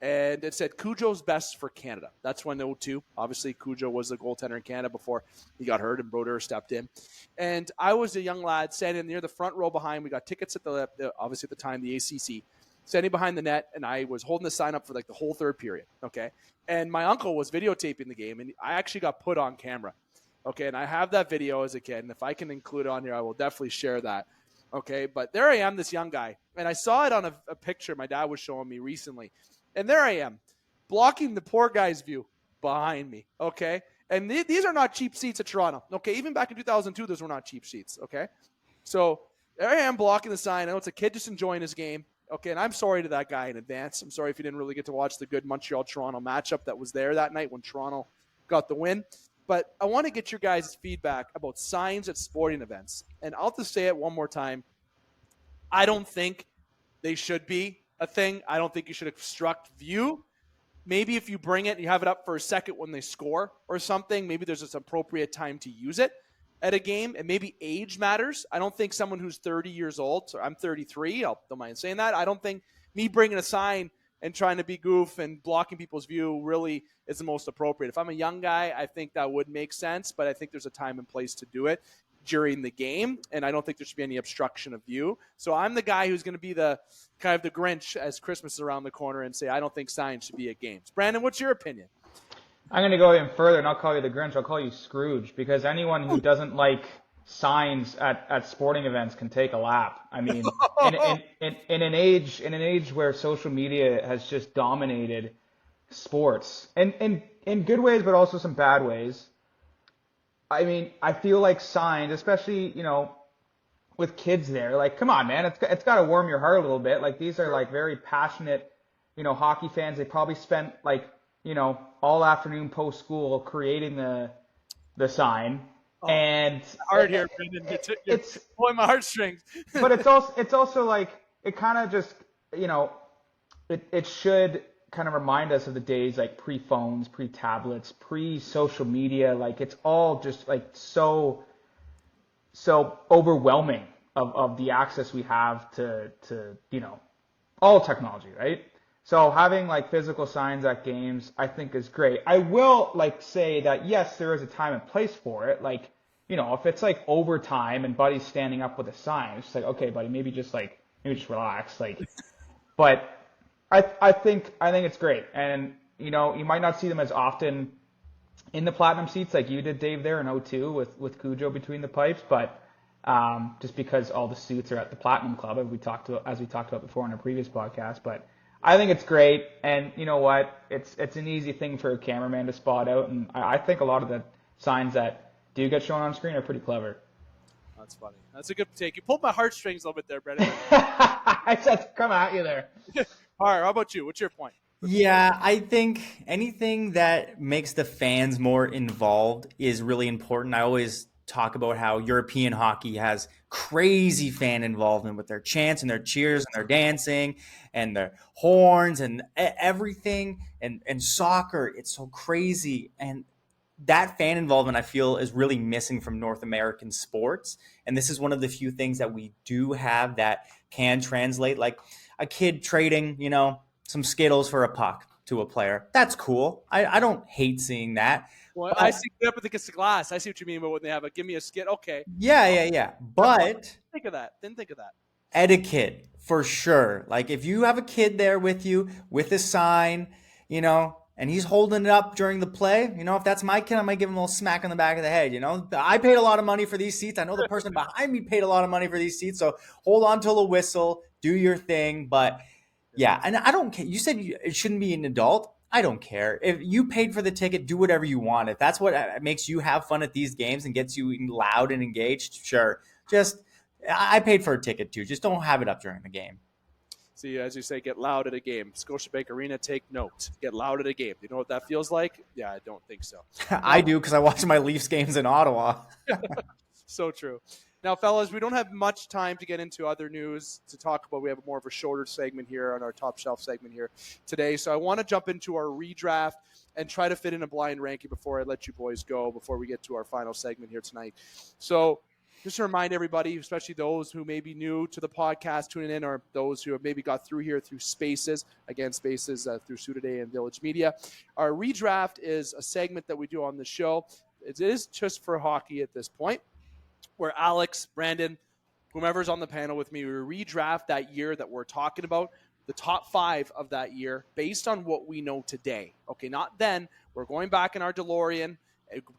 And it said Cujo's best for Canada. That's when 02. Obviously, Cujo was the goaltender in Canada before he got hurt and Brodeur stepped in. And I was a young lad standing near the front row behind. We got tickets at obviously at the time, the ACC, standing behind the net, and I was holding the sign up for like the whole third period. Okay. And my uncle was videotaping the game, and I actually got put on camera. Okay. And I have that video as a kid. And if I can include it on here, I will definitely share that. Okay. But there I am, this young guy. And I saw it on a picture my dad was showing me recently. And there I am, blocking the poor guy's view behind me, okay? And these are not cheap seats at Toronto, okay? Even back in 2002, those were not cheap seats, okay? So there I am blocking the sign. I know it's a kid just enjoying his game, okay? And I'm sorry to that guy in advance. I'm sorry if you didn't really get to watch the good Montreal-Toronto matchup that was there that night when Toronto got the win. But I want to get your guys' feedback about signs at sporting events. And I'll just say it one more time. I don't think they should be a thing. I don't think you should obstruct view. Maybe if you bring it and you have it up for a second when they score or something, maybe there's this appropriate time to use it at a game. And maybe age matters. I don't think someone who's 30 years old, so I'm 33, I don't mind saying that. I don't think me bringing a sign and trying to be goof and blocking people's view really is the most appropriate. If I'm a young guy, I think that would make sense, but I think there's a time and place to do it during the game, and I don't think there should be any obstruction of view. So I'm the guy who's going to be the kind of the Grinch as Christmas is around the corner and say, I don't think signs should be at games. Brandon, what's your opinion? I'm going to go even further, and I'll call you the Grinch. I'll call you Scrooge, because anyone who doesn't like signs at sporting events can take a lap. I mean, in an age where social media has just dominated sports, and in good ways, but also some bad ways. I mean, I feel like signs, especially, with kids there, like, come on, man, it's got to warm your heart a little bit. Like, these are like very passionate, hockey fans. They probably spent like, all afternoon post school creating the sign. Oh, and hard here, Brendan. It's pulling my heartstrings. But it's also like, it kind of just, it should kind of remind us of the days like pre-phones, pre-tablets, pre-social media. Like, it's all just like so overwhelming of the access we have to all technology, right? So having like physical signs at games, I think is great. I will like say that yes, there is a time and place for it. Like, if it's like overtime and Buddy's standing up with a sign, it's just like, okay, buddy, maybe just relax. Like, but I think it's great. And, you might not see them as often in the platinum seats like you did, Dave, there in 02 with Cujo between the pipes, but just because all the suits are at the Platinum Club, as we talked about before in our previous podcast. But I think it's great, and you know what? It's an easy thing for a cameraman to spot out, and I think a lot of the signs that do get shown on screen are pretty clever. That's funny. That's a good take. You pulled my heartstrings a little bit there, Brendan. I said, come at you there. All right, how about you? What's your point? Yeah, I think anything that makes the fans more involved is really important. I always talk about how European hockey has crazy fan involvement with their chants and their cheers and their dancing and their horns and everything. And soccer, it's so crazy. And that fan involvement, I feel, is really missing from North American sports. And this is one of the few things that we do have that can translate, like a kid trading, some Skittles for a puck to a player. That's cool. I don't hate seeing that. Well, I see it up with the glass. I see what you mean about when they have a give me a skit. Okay. Yeah. But Didn't think of that. Etiquette for sure. Like if you have a kid there with you with a sign, and he's holding it up during the play, if that's my kid, I might give him a little smack on the back of the head. I paid a lot of money for these seats. I know the person behind me paid a lot of money for these seats. So hold on till the whistle, do your thing. But yeah, and I don't care. You said it shouldn't be an adult. I don't care. If you paid for the ticket, do whatever you want. If that's what makes you have fun at these games and gets you loud and engaged, sure. I paid for a ticket too. Just don't have it up during the game. See, as you say, get loud at a game. Scotiabank Arena, take note. Get loud at a game. Do you know what that feels like? Yeah, I don't think so. I do, because I watch my Leafs games in Ottawa. So true. Now, fellas, we don't have much time to get into other news to talk about. We have more of a shorter segment here on our top shelf segment here today. So I want to jump into our redraft and try to fit in a blind ranking before I let you boys go, before we get to our final segment here tonight. So just to remind everybody, especially those who may be new to the podcast tuning in, or those who have maybe got through here through Spaces, again, Spaces through Sudaday and Village Media. Our redraft is a segment that we do on the show. It is just for hockey at this point, where Alex, Brandon, whomever's on the panel with me, we redraft that year that we're talking about, the top 5 of that year based on what we know today. Okay, not then. We're going back in our DeLorean,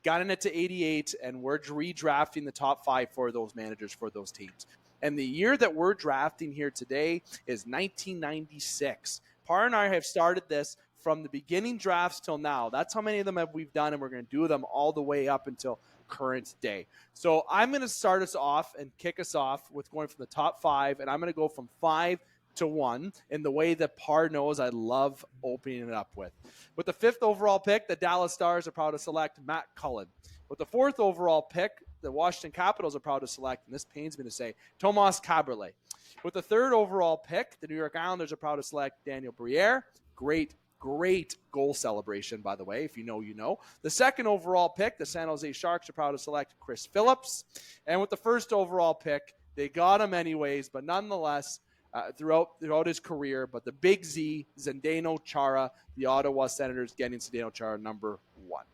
gotten it to 88, and we're redrafting the top 5 for those managers, for those teams. And the year that we're drafting here today is 1996. Parr and I have started this from the beginning drafts till now. That's how many of them we've done, and we're going to do them all the way up until current day. So I'm going to start us off and kick us off with going from the top 5, and I'm going to go from 5 to 1 in the way that Parr knows I love opening it up with. With the 5th overall pick, the Dallas Stars are proud to select Matt Cullen. With the 4th overall pick, the Washington Capitals are proud to select, and this pains me to say, Tomas Kaberle. With the 3rd overall pick, the New York Islanders are proud to select Daniel Briere. Great goal celebration, by the way. If you know, you know. The 2nd overall pick, the San Jose Sharks are proud to select Chris Phillips. And with the 1st overall pick, they got him anyways, but nonetheless, throughout his career, but the big Z, Zdeno Chara, the Ottawa Senators getting Zdeno Chara number 1.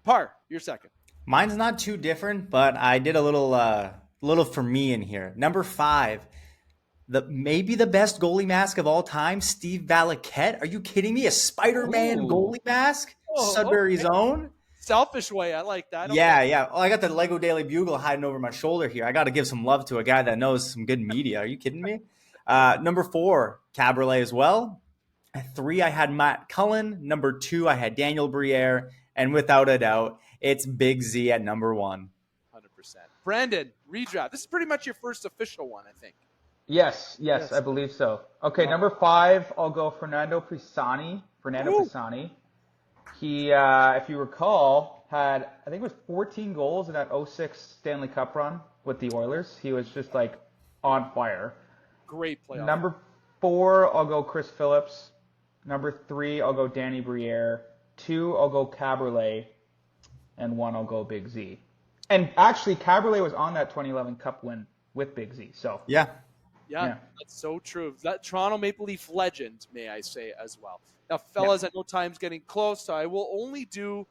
Parr, you're second. Mine's not too different, but I did a little for me in here. Number 5, maybe the best goalie mask of all time, Steve Valiquette. Are you kidding me? A Spider-Man goalie mask? Sudbury's own? Selfish way. I like that. Yeah. Oh, I got the Lego Daily Bugle hiding over my shoulder here. I got to give some love to a guy that knows some good media. Are you kidding me? Number 4, Caberlet as well. At 3, I had Matt Cullen. Number 2, I had Daniel Briere. And without a doubt, it's Big Z at number 1. 100%. Brandon, redraft. This is pretty much your first official one, I think. Yes, I believe so. Okay, number 5, I'll go Fernando Pisani. He, if you recall, had, I think it was 14 goals in that 06 Stanley Cup run with the Oilers. He was just like on fire. Great playoff. Number 4, I'll go Chris Phillips. Number 3, I'll go Danny Briere. 2, I'll go Caberlet. And 1, I'll go Big Z. And actually, Caberlet was on that 2011 Cup win with Big Z. So yeah, that's so true. That Toronto Maple Leaf legend, may I say, as well. Now, fellas, I know time's getting close, so I will only do,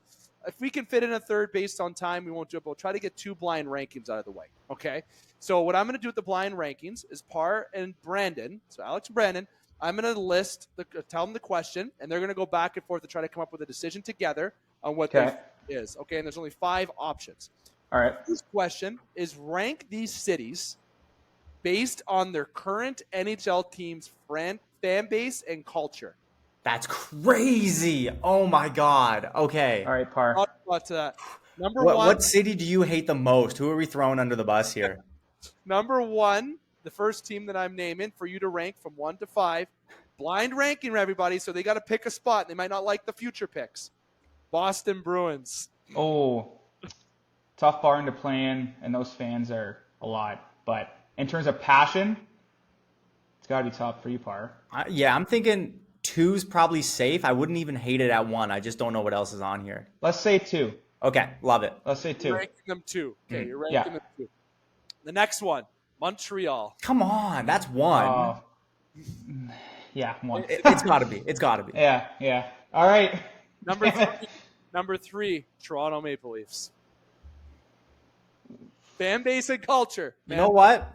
if we can fit in a third based on time, we won't do it, but we'll try to get 2 blind rankings out of the way, okay? So what I'm going to do with the blind rankings is Parr and Brandon, so Alex and Brandon, I'm going to tell them the question, and they're going to go back and forth to try to come up with a decision together on what that is, okay? And there's only 5 options. All right. This question is rank these cities based on their current NHL team's fan base and culture. That's crazy. Oh, my God. Okay. All right, Parr. I'll talk to that. Number 1. What city do you hate the most? Who are we throwing under the bus here? Number 1, the first team that I'm naming for you to rank from 1 to 5. Blind ranking, everybody, so they got to pick a spot. They might not like the future picks. Boston Bruins. Oh, tough barn to play in, and those fans are a lot. But in terms of passion, it's got to be top for you, Parr. Yeah, I'm thinking 2's probably safe. I wouldn't even hate it at 1. I just don't know what else is on here. Let's say 2. Okay, love it. Let's say 2. You're ranking them 2. Okay, you're ranking them 2. The next one, Montreal. Come on, that's 1. Yeah, 1. It's got to be. It's got to be. Yeah. All right. Number 3, Toronto Maple Leafs. Fan base and culture. You know what?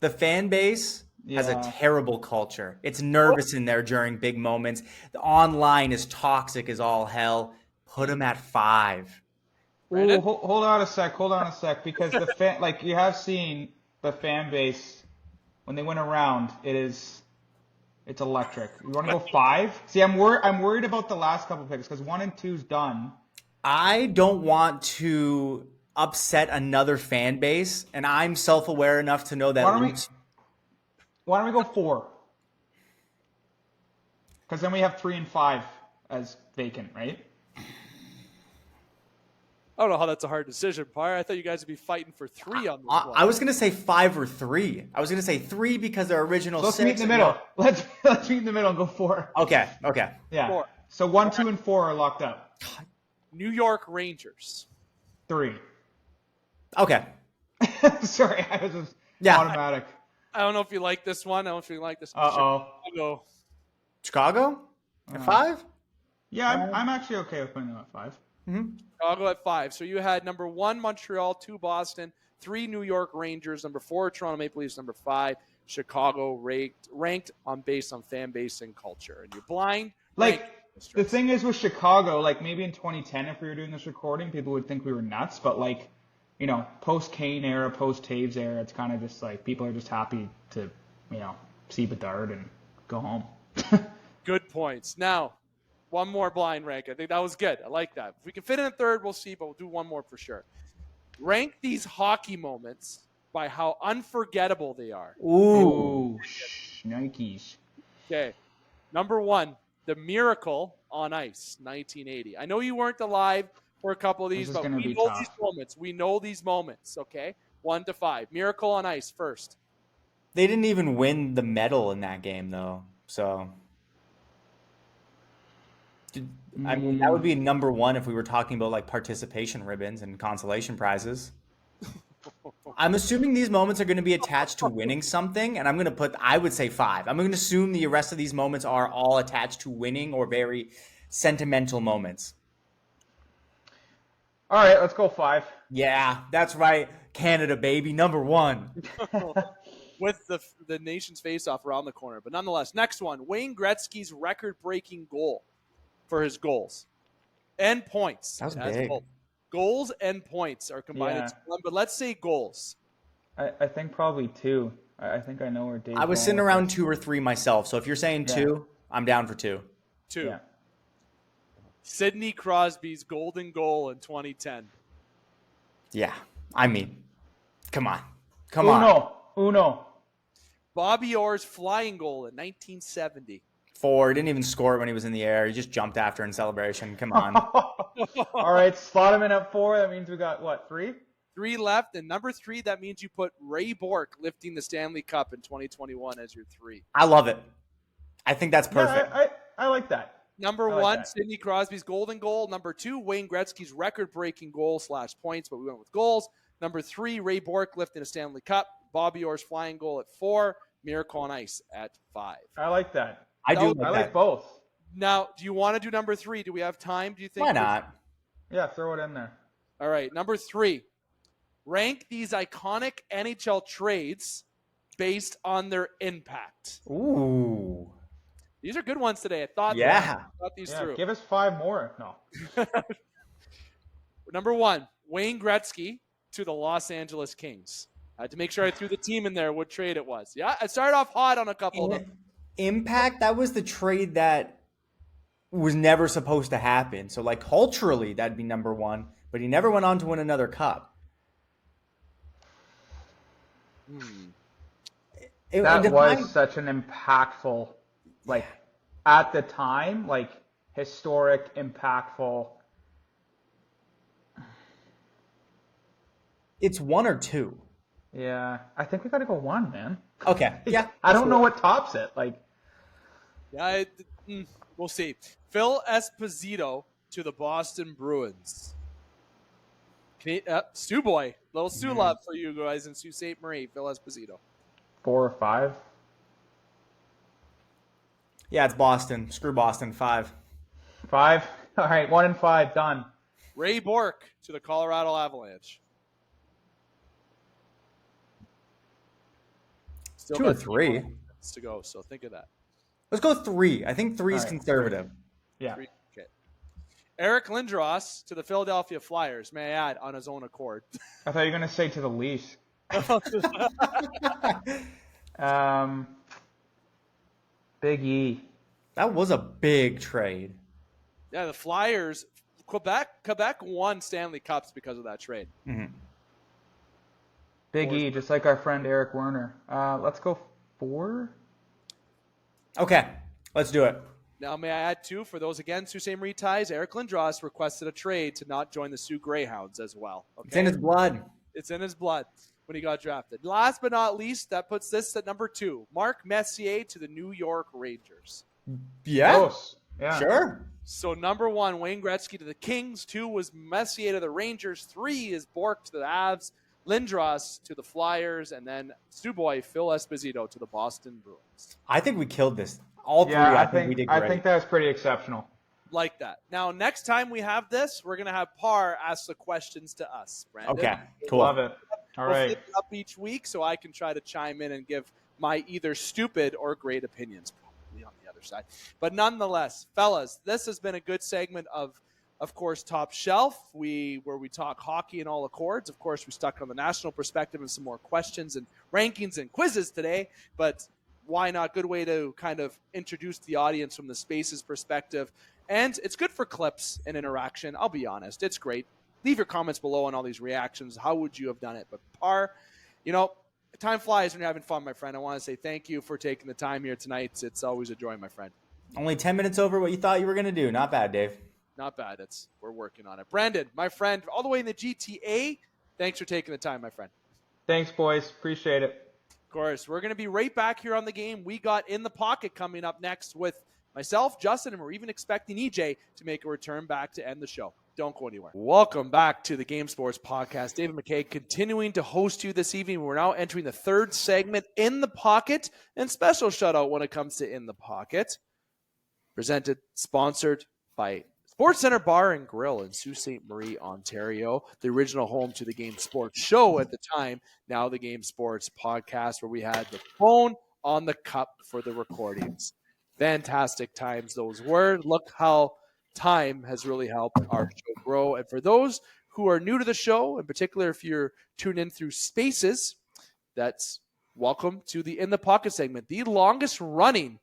The fan base has a terrible culture. It's nervous in there during big moments. The online is toxic as all hell. Put them at 5. Ooh, hold on a sec, because the fan, like you have seen the fan base when they went around, it's electric. You want to go 5? See, I'm worried about the last couple picks because 1 and 2's done. I don't want to upset another fan base, and I'm self-aware enough to know that. Why don't we go 4? Because then we have 3 and 5 as vacant, right? I don't know how that's a hard decision, Parr. I thought you guys would be fighting for 3 on this one. I was going to say 5 or 3. I was going to say 3 because they're original 6. Let's meet in the middle. Let's meet in the middle and go 4. Okay. Yeah. 4. So 1, 2, and 4 are locked up. New York Rangers. 3. Okay. Sorry, I was just automatic. I don't know if you like this one. I don't know if you like this. Uh-oh. Chicago at 5? Yeah, I'm actually okay with putting them at 5. Mm-hmm. Chicago at 5. So you had number 1, Montreal, 2, Boston, 3, New York Rangers, number 4, Toronto Maple Leafs, number 5, Chicago ranked on based on fan base and culture. And you're blind. Like, the thing is with Chicago, like maybe in 2010, if we were doing this recording, people would think we were nuts. But like, you know, post Kane era, post Taves era, it's kind of just like people are just happy to, you know, see Bedard and go home. Good points. Now, one more blind rank. I think that was good. I like that. If we can fit in a third, we'll see, but we'll do one more for sure. Rank these hockey moments by how unforgettable they are. Ooh, Nikes. Okay. Number 1, the Miracle on Ice, 1980. I know you weren't alive for a couple of these, but we know these moments. We know these moments, okay? 1 to 5. Miracle on Ice first. They didn't even win the medal in that game, though. So, I mean, that would be number 1 if we were talking about like participation ribbons and consolation prizes. I'm assuming these moments are going to be attached to winning something, and I'm going to put, I would say 5. I'm going to assume the rest of these moments are all attached to winning or very sentimental moments. All right, let's go 5. Yeah, that's right. Canada, baby, number 1. With the nation's face-off around the corner. But nonetheless, next one, Wayne Gretzky's record-breaking goal for his goals and points. That was big. Both. Goals and points are combined into one, but let's say goals. I think probably 2. I think I know where Dave. I was sitting around 2 or 3 myself, so if you're saying 2, I'm down for 2. 2. Yeah. Sidney Crosby's golden goal in 2010. Yeah, I mean, come on. Uno. Bobby Orr's flying goal in 1970. 4. Didn't even score it when he was in the air. He just jumped after in celebration. Come on. All right, slot him in at 4. That means we got, what, 3? 3 left. And number 3, that means you put Ray Bourque lifting the Stanley Cup in 2021 as your 3. I love it. I think that's perfect. Yeah, I like that. Number 1, Sidney Crosby's golden goal. Number 2, Wayne Gretzky's record-breaking goal / points, but we went with goals. Number 3, Ray Bourque lifting a Stanley Cup. Bobby Orr's flying goal at 4. Miracle on Ice at 5. I like that. I like both. Now, do you want to do number 3? Do we have time, do you think? Why not? Yeah, throw it in there. All right, number 3. Rank these iconic NHL trades based on their impact. Ooh. These are good ones today. I thought these through. Give us 5 more. No. Number 1, Wayne Gretzky to the Los Angeles Kings. I had to make sure I threw the team in there, what trade it was. Yeah, I started off hot on a couple of them. Impact, that was the trade that was never supposed to happen. So, like, culturally, that'd be number 1. But he never went on to win another cup. That was such an impactful, like, at the time, like, historic, impactful. It's 1 or 2. Yeah, I think we got to go 1, man. Okay, yeah. I don't know what tops it. Like, yeah, we'll see. Phil Esposito to the Boston Bruins. Stu Boy, little Stu love for you guys in Sault Ste. Marie. Phil Esposito. 4 or 5. Yeah, it's Boston. Screw Boston. 5. 5. All right, 1 and 5 done. Ray Bourque to the Colorado Avalanche. Still 2 or 3 to go, so think of that. Let's go 3. I think 3 is conservative. Yeah. 3. Okay. Eric Lindros to the Philadelphia Flyers, may I add, on his own accord. I thought you were going to say to the Leafs. Big E. That was a big trade. Yeah, the Flyers, Quebec won Stanley Cups because of that trade. Mm-hmm. Big E, just like our friend Eric Werner. Let's go 4. Okay, let's do it. Now, may I add, too, for those, again, Sault Ste. Marie ties, Eric Lindros requested a trade to not join the Sioux Greyhounds as well. Okay? It's in his blood. It's in his blood when he got drafted. Last but not least, that puts this at number 2. Mark Messier to the New York Rangers. Yeah. Close. Yeah. Sure. So number 1, Wayne Gretzky to the Kings. 2 was Messier to the Rangers. 3 is Bourque to the Avs. Lindros to the Flyers, and then Stuboy, Phil Esposito to the Boston Bruins. I think we killed this. All three, Yeah, I think we did great. I think that was pretty exceptional. Like that. Now, next time we have this, we're going to have Parr ask the questions to us, Brandon. Okay, cool. Love it. All We'll right. flip it up each week so I can try to chime in and give my either stupid or great opinions, probably on the other side. But nonetheless, fellas, this has been a good segment of course, Top Shelf, where we talk hockey in all accords. Of course, we stuck on the national perspective and some more questions and rankings and quizzes today, but why not? Good way to kind of introduce the audience from the Spaces perspective. And it's good for clips and interaction. I'll be honest. It's great. Leave your comments below on all these reactions. How would you have done it? But Parr, time flies when you're having fun, my friend. I want to say thank you for taking the time here tonight. It's always a joy, my friend. Only 10 minutes over what you thought you were going to do. Not bad, Dave. Not bad. We're working on it. Brandon, my friend, all the way in the GTA, thanks for taking the time, my friend. Thanks, boys. Appreciate it. Of course. We're going to be right back here on the game. We got In the Pocket coming up next with myself, Justin, and we're even expecting EJ to make a return back to end the show. Don't go anywhere. Welcome back to the Game Sports Podcast. David McCaig continuing to host you this evening. We're now entering the third segment, In the Pocket, and special shout out when it comes to In the Pocket. Sponsored by Sports Center Bar and Grill in Sault Ste. Marie, Ontario, the original home to the Game Sports Show at the time, now the Game Sports Podcast, where we had the phone on the cup for the recordings. Fantastic times those were. Look how time has really helped our show grow. And for those who are new to the show, in particular if you're tuned in through Spaces, that's welcome to the In the Pocket segment, the longest running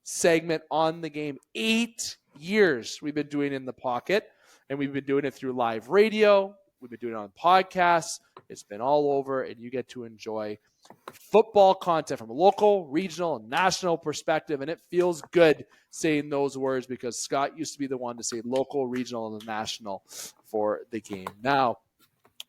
segment on the game. 8 years we've been doing In the Pocket, and we've been doing it through live radio. We've been doing it on podcasts. It's been all over, and you get to enjoy football content from a local, regional, and national perspective, and it feels good saying those words because Scott used to be the one to say local, regional, and national for the game. Now,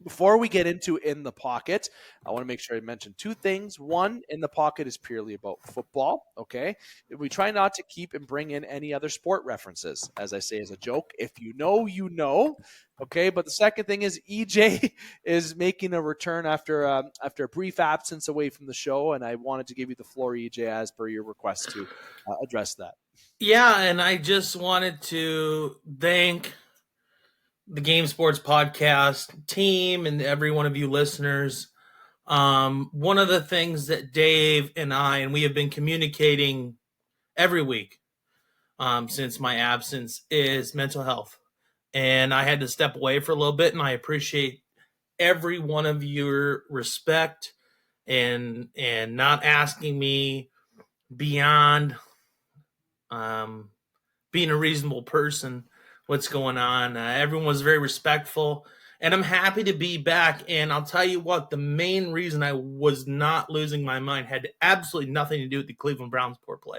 before we get into In the Pocket, I want to make sure I mention two things. One, In the Pocket is purely about football, okay? We try not to keep and bring in any other sport references, as I say as a joke. If you know, you know, okay? But the second thing is EJ is making a return after a brief absence away from the show, and I wanted to give you the floor, EJ, as per your request to address that. Yeah, and I just wanted to thank the Game Sports Podcast team and every one of you listeners. One of the things that Dave and we have been communicating every week since my absence is mental health. And I had to step away for a little bit, and I appreciate every one of your respect and not asking me beyond being a reasonable person what's going on. Everyone was very respectful, and I'm happy to be back. And I'll tell you what, the main reason I was not losing my mind had absolutely nothing to do with the Cleveland Browns' poor play.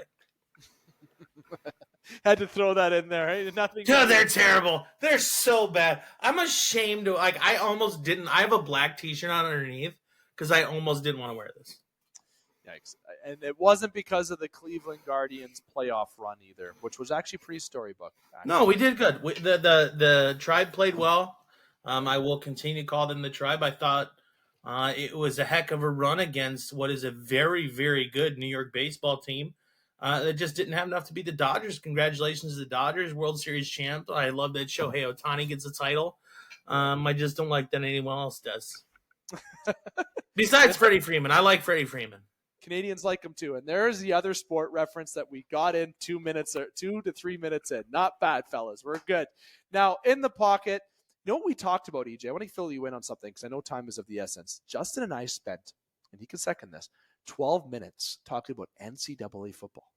Had to throw that in there. Right? Nothing. Dude, they're terrible. They're so bad. I'm ashamed to, I almost didn't. I have a black t-shirt on underneath because I almost didn't want to wear this. Yikes. And it wasn't because of the Cleveland Guardians playoff run either, which was actually pre-storybook. No, we did good. The Tribe played well. I will continue to call them the Tribe. I thought it was a heck of a run against what is a very, very good New York baseball team that just didn't have enough to beat the Dodgers. Congratulations to the Dodgers, World Series champ. I love that Shohei Ohtani gets the title. I just don't like that anyone else does. Besides Freddie Freeman. I like Freddie Freeman. Canadians like them too. And there's the other sport reference that we got in 2 to 3 minutes in. Not bad, fellas. We're good. Now, In the Pocket, you know what we talked about, EJ? I want to fill you in on something because I know time is of the essence. Justin and I spent, and he can second this, 12 minutes talking about NCAA football.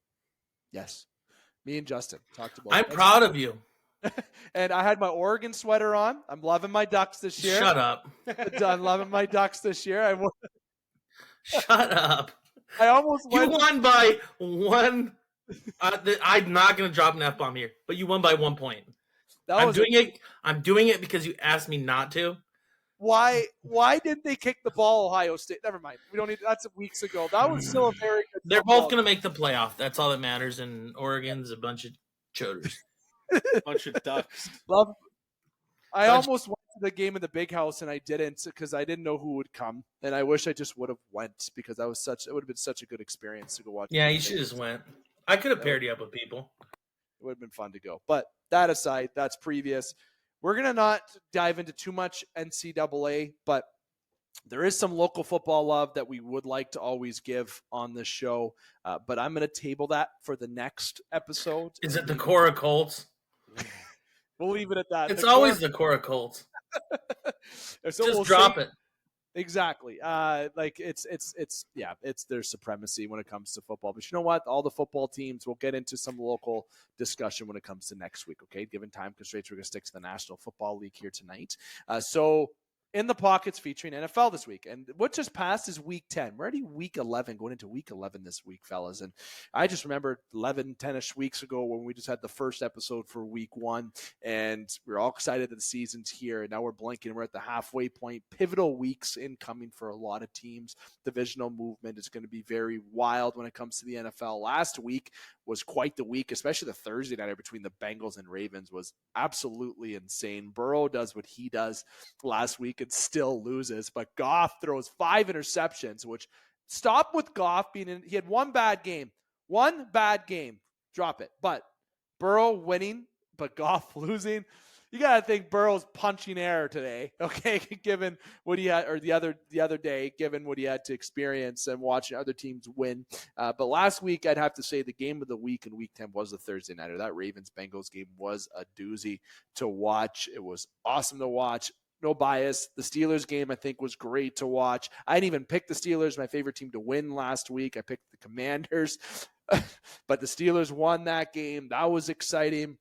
Yes. Me and Justin talked about I'm proud of you. And I had my Oregon sweater on. I'm loving my Ducks this year. Shut up. I'm loving my Ducks this year. Shut up. I almost You won by one. I'm not going to drop an F-bomb here, but you won by 1 point. I'm doing it because you asked me not to. Why didn't they kick the ball, Ohio State? Never mind. We don't need. That's weeks ago. That was still a very good. They're both going to make the playoff. That's all that matters. And Oregon's a bunch of choters. Bunch of ducks. I almost went to the game in the big house and I didn't because I didn't know who would come, and I wish I just would have went because it would have been such a good experience to go watch. Yeah, you should just went. I could have paired you up with people. It would have been fun to go. But that aside, that's previous. We're gonna not dive into too much NCAA, but there is some local football love that we would like to always give on this show, but I'm going to table that for the next episode. Is it the Cora Colts? We'll leave it at that. It's always the Cora Colts. Just drop it. Exactly. It's their supremacy when it comes to football. But you know what? All the football teams, we'll get into some local discussion when it comes to next week. Okay, given time constraints, we're going to stick to the National Football League here tonight. So in the pockets featuring NFL this week. And what just passed is week 10. We're already week 11, going into week 11 this week, fellas. And I just remember 11, 10-ish weeks ago when we just had the first episode for week 1. And we we're all excited that the season's here. And now we're blinking. We're at the halfway point. Pivotal weeks incoming for a lot of teams. Divisional movement is going to be very wild when it comes to the NFL. Last week was quite the week, especially the Thursday nighter between the Bengals and Ravens was absolutely insane. Burrow does what he does last week and still loses, but Goff throws 5 interceptions, which stop with Goff being in. He had one bad game, drop it. But Burrow winning, but Goff losing. You got to think Burrow's punching air today, okay, given what he had, or the other day, given what he had to experience and watching other teams win. But last week, I'd have to say the game of the week in Week 10 was the Thursday nighter. That Ravens-Bengals game was a doozy to watch. It was awesome to watch. No bias. The Steelers game, I think, was great to watch. I didn't even pick the Steelers, my favorite team to win last week. I picked the Commanders, but the Steelers won that game. That was exciting.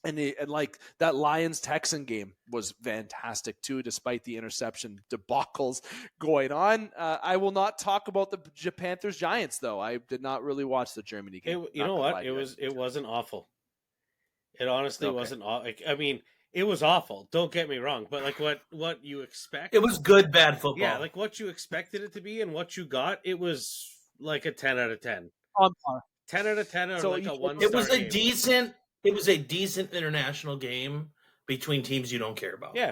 And like that Lions-Texan game was fantastic too, despite the interception debacles going on. I will not talk about the Panthers-Giants though. I did not really watch the Germany game. You know what? It wasn't awful. It honestly wasn't. I mean, it was awful. Don't get me wrong, but like what you expect, it was good, bad football. Yeah, like what you expected it to be and what you got, it was like a 10 out of 10. On par. 10 out of 10 or so like a 1 It star was a game. decent international game between teams you don't care about. Yeah.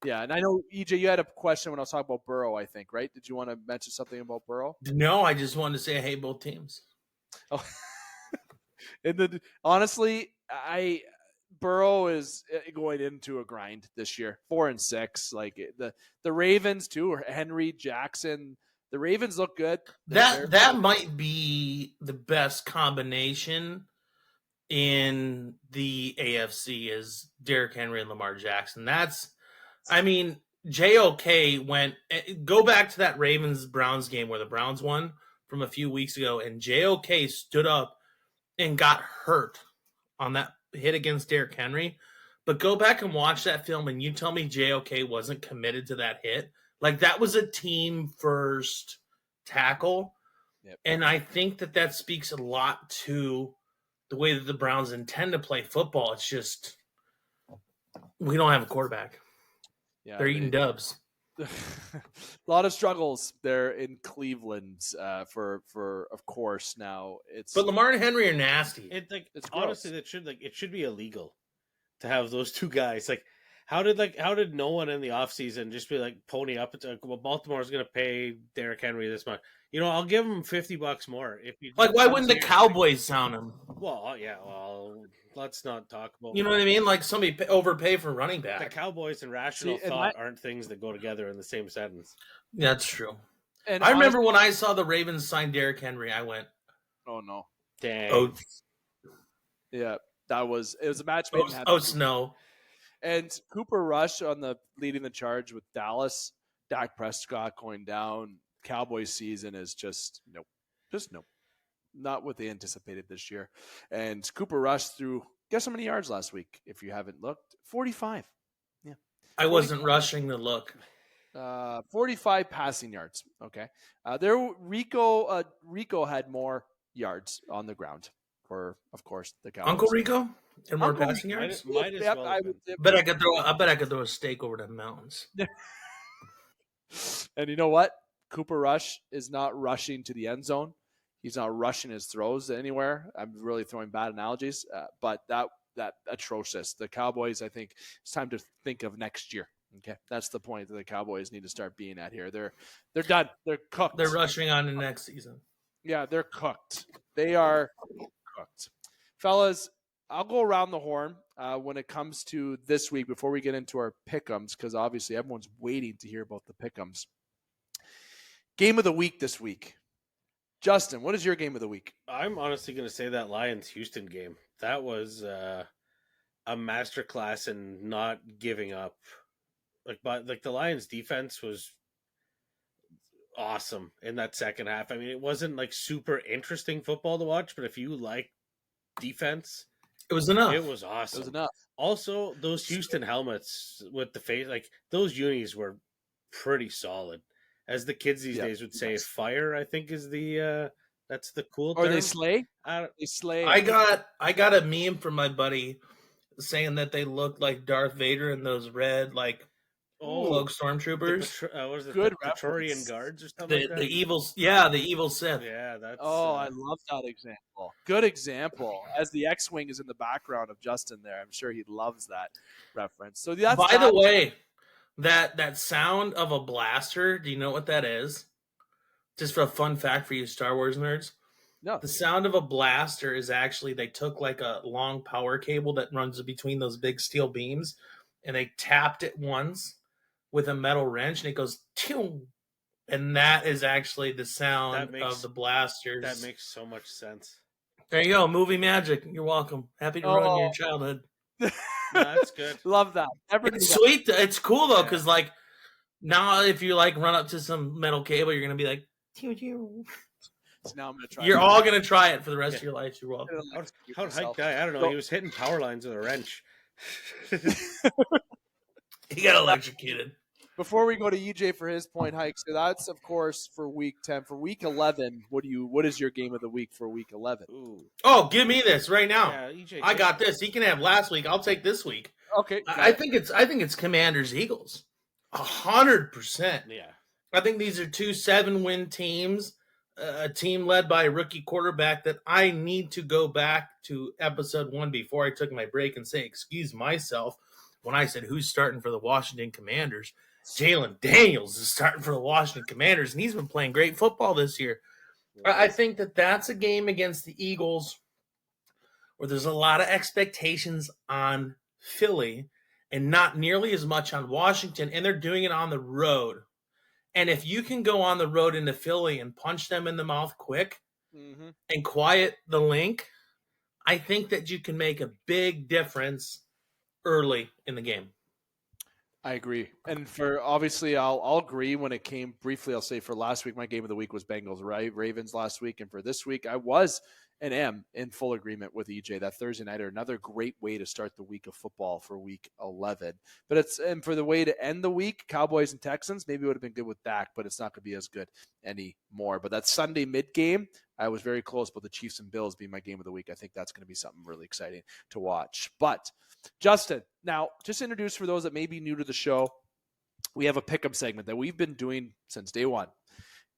Yeah, and I know, EJ, you had a question when I was talking about Burrow, I think, right? Did you want to mention something about Burrow? No, I just wanted to say I hate both teams. Oh, honestly, Burrow is going into a grind this year, 4-6. Like the Ravens too, or Henry, Jackson. The Ravens look good. That might be the best combination in the AFC is Derrick Henry and Lamar Jackson. JOK went, go back to that Ravens-Browns game where the Browns won from a few weeks ago, and JOK stood up and got hurt on that hit against Derrick Henry. But go back and watch that film, and you tell me JOK wasn't committed to that hit. Like, that was a team-first tackle, Yep. And I think that speaks a lot to the way that the Browns intend to play football. It's just we don't have a quarterback. Yeah, they're eating dubs. A lot of struggles there in Cleveland for of course. Now but Lamar and Henry are nasty. It's honestly it should be illegal to have those two guys. Like how did no one in the offseason just be like pony up? It's like, well, Baltimore's going to pay Derrick Henry this much. I'll give him $50 more. Why wouldn't the Cowboys sound him? Well, yeah. Well, let's not talk about. You know what I mean? Like somebody overpay for running back. The Cowboys and rational thought aren't things that go together in the same sentence. That's true. And I remember when I saw the Ravens sign Derrick Henry, I went, "Oh no, dang!" Oh, yeah, it was a match. No. And Cooper Rush leading the charge with Dallas. Dak Prescott going down. Cowboys season is just nope. Not what they anticipated this year. And Cooper Rush threw, guess how many yards last week? If you haven't looked, 45. Yeah, I wasn't rushing to look. 45 passing yards. Okay, Rico had more yards on the ground for, of course, the Cowboys. Uncle Rico and more passing yards. Might as well. I bet I could throw a steak over the mountains. And you know what? Cooper Rush is not rushing to the end zone. He's not rushing his throws anywhere. I'm really throwing bad analogies, but that atrocious. The Cowboys, I think it's time to think of next year. Okay, that's the point that the Cowboys need to start being at here. They're done. They're cooked. They're rushing on to next season. Yeah, they're cooked. They are cooked. Fellas, I'll go around the horn when it comes to this week before we get into our pick'ems, because obviously everyone's waiting to hear about the pick'ems. Game of the week this week. Justin, what is your game of the week? I'm honestly going to say that Lions-Houston game. That was a masterclass in not giving up. But the Lions defense was awesome in that second half. I mean, it wasn't like super interesting football to watch, but if you like defense, It was enough. it was awesome. It was enough. Also, those Houston helmets with the face, like those unis were pretty solid. As the kids these days would say, fire, I think is the that's the cool term. Or they slay? I don't, They slay. I got a meme from my buddy saying that they looked like Darth Vader in those red cloak stormtroopers. what is it? Good The Praetorian reference. guards or something like that? The evil Sith. Yeah, that's. Oh, I love that example. Good example. As the X-Wing is in the background of Justin there, I'm sure he loves that reference. So that's By the way, that sound of a blaster, do you know what that is? Just for a fun fact for you Star Wars nerds. no. The sound of a blaster is actually they took like a long power cable that runs between those big steel beams and they tapped it once with a metal wrench and it goes Tew! And that is actually the sound of the blasters. That makes so much sense. There you go, movie magic. You're welcome. Happy to ruin your childhood. No, that's good. Love that. It's sweet. It's cool though, because like now if you like run up to some metal cable, you're gonna be like, Tew, tew. So now I'm gonna try. You're all gonna try it for the rest of your life. You're welcome. How'd Hyke die? I don't know. He was hitting power lines with a wrench. He got electrocuted. Before we go to EJ for his point hike, so that's of course for week 10. For week 11, what is your game of the week for week 11? Ooh. Oh, give me this right now. Yeah, EJ, I got this. He can have last week. I'll take this week. Okay. I think it's Commanders Eagles. 100%. Yeah. I think these are 2 7-win teams. A team led by a rookie quarterback that I need to go back to episode 1 before I took my break and say, excuse myself, when I said who's starting for the Washington Commanders. Jalen Daniels is starting for the Washington Commanders, and he's been playing great football this year. I think that's a game against the Eagles where there's a lot of expectations on Philly and not nearly as much on Washington, and they're doing it on the road. And if you can go on the road into Philly and punch them in the mouth quick and quiet the link, I think that you can make a big difference early in the game. I agree. And for obviously, I'll agree when it came briefly. I'll say for last week, my game of the week was Bengals, right? Ravens last week. And for this week, I was and am in full agreement with EJ. That Thursday night, another great way to start the week of football for week 11. And for the way to end the week, Cowboys and Texans, maybe it would have been good with Dak, but it's not going to be as good anymore. But that Sunday mid game, I was very close, but the Chiefs and Bills being my game of the week, I think that's going to be something really exciting to watch. But Justin, now just introduce for those that may be new to the show, we have a pick'em segment that we've been doing since day one.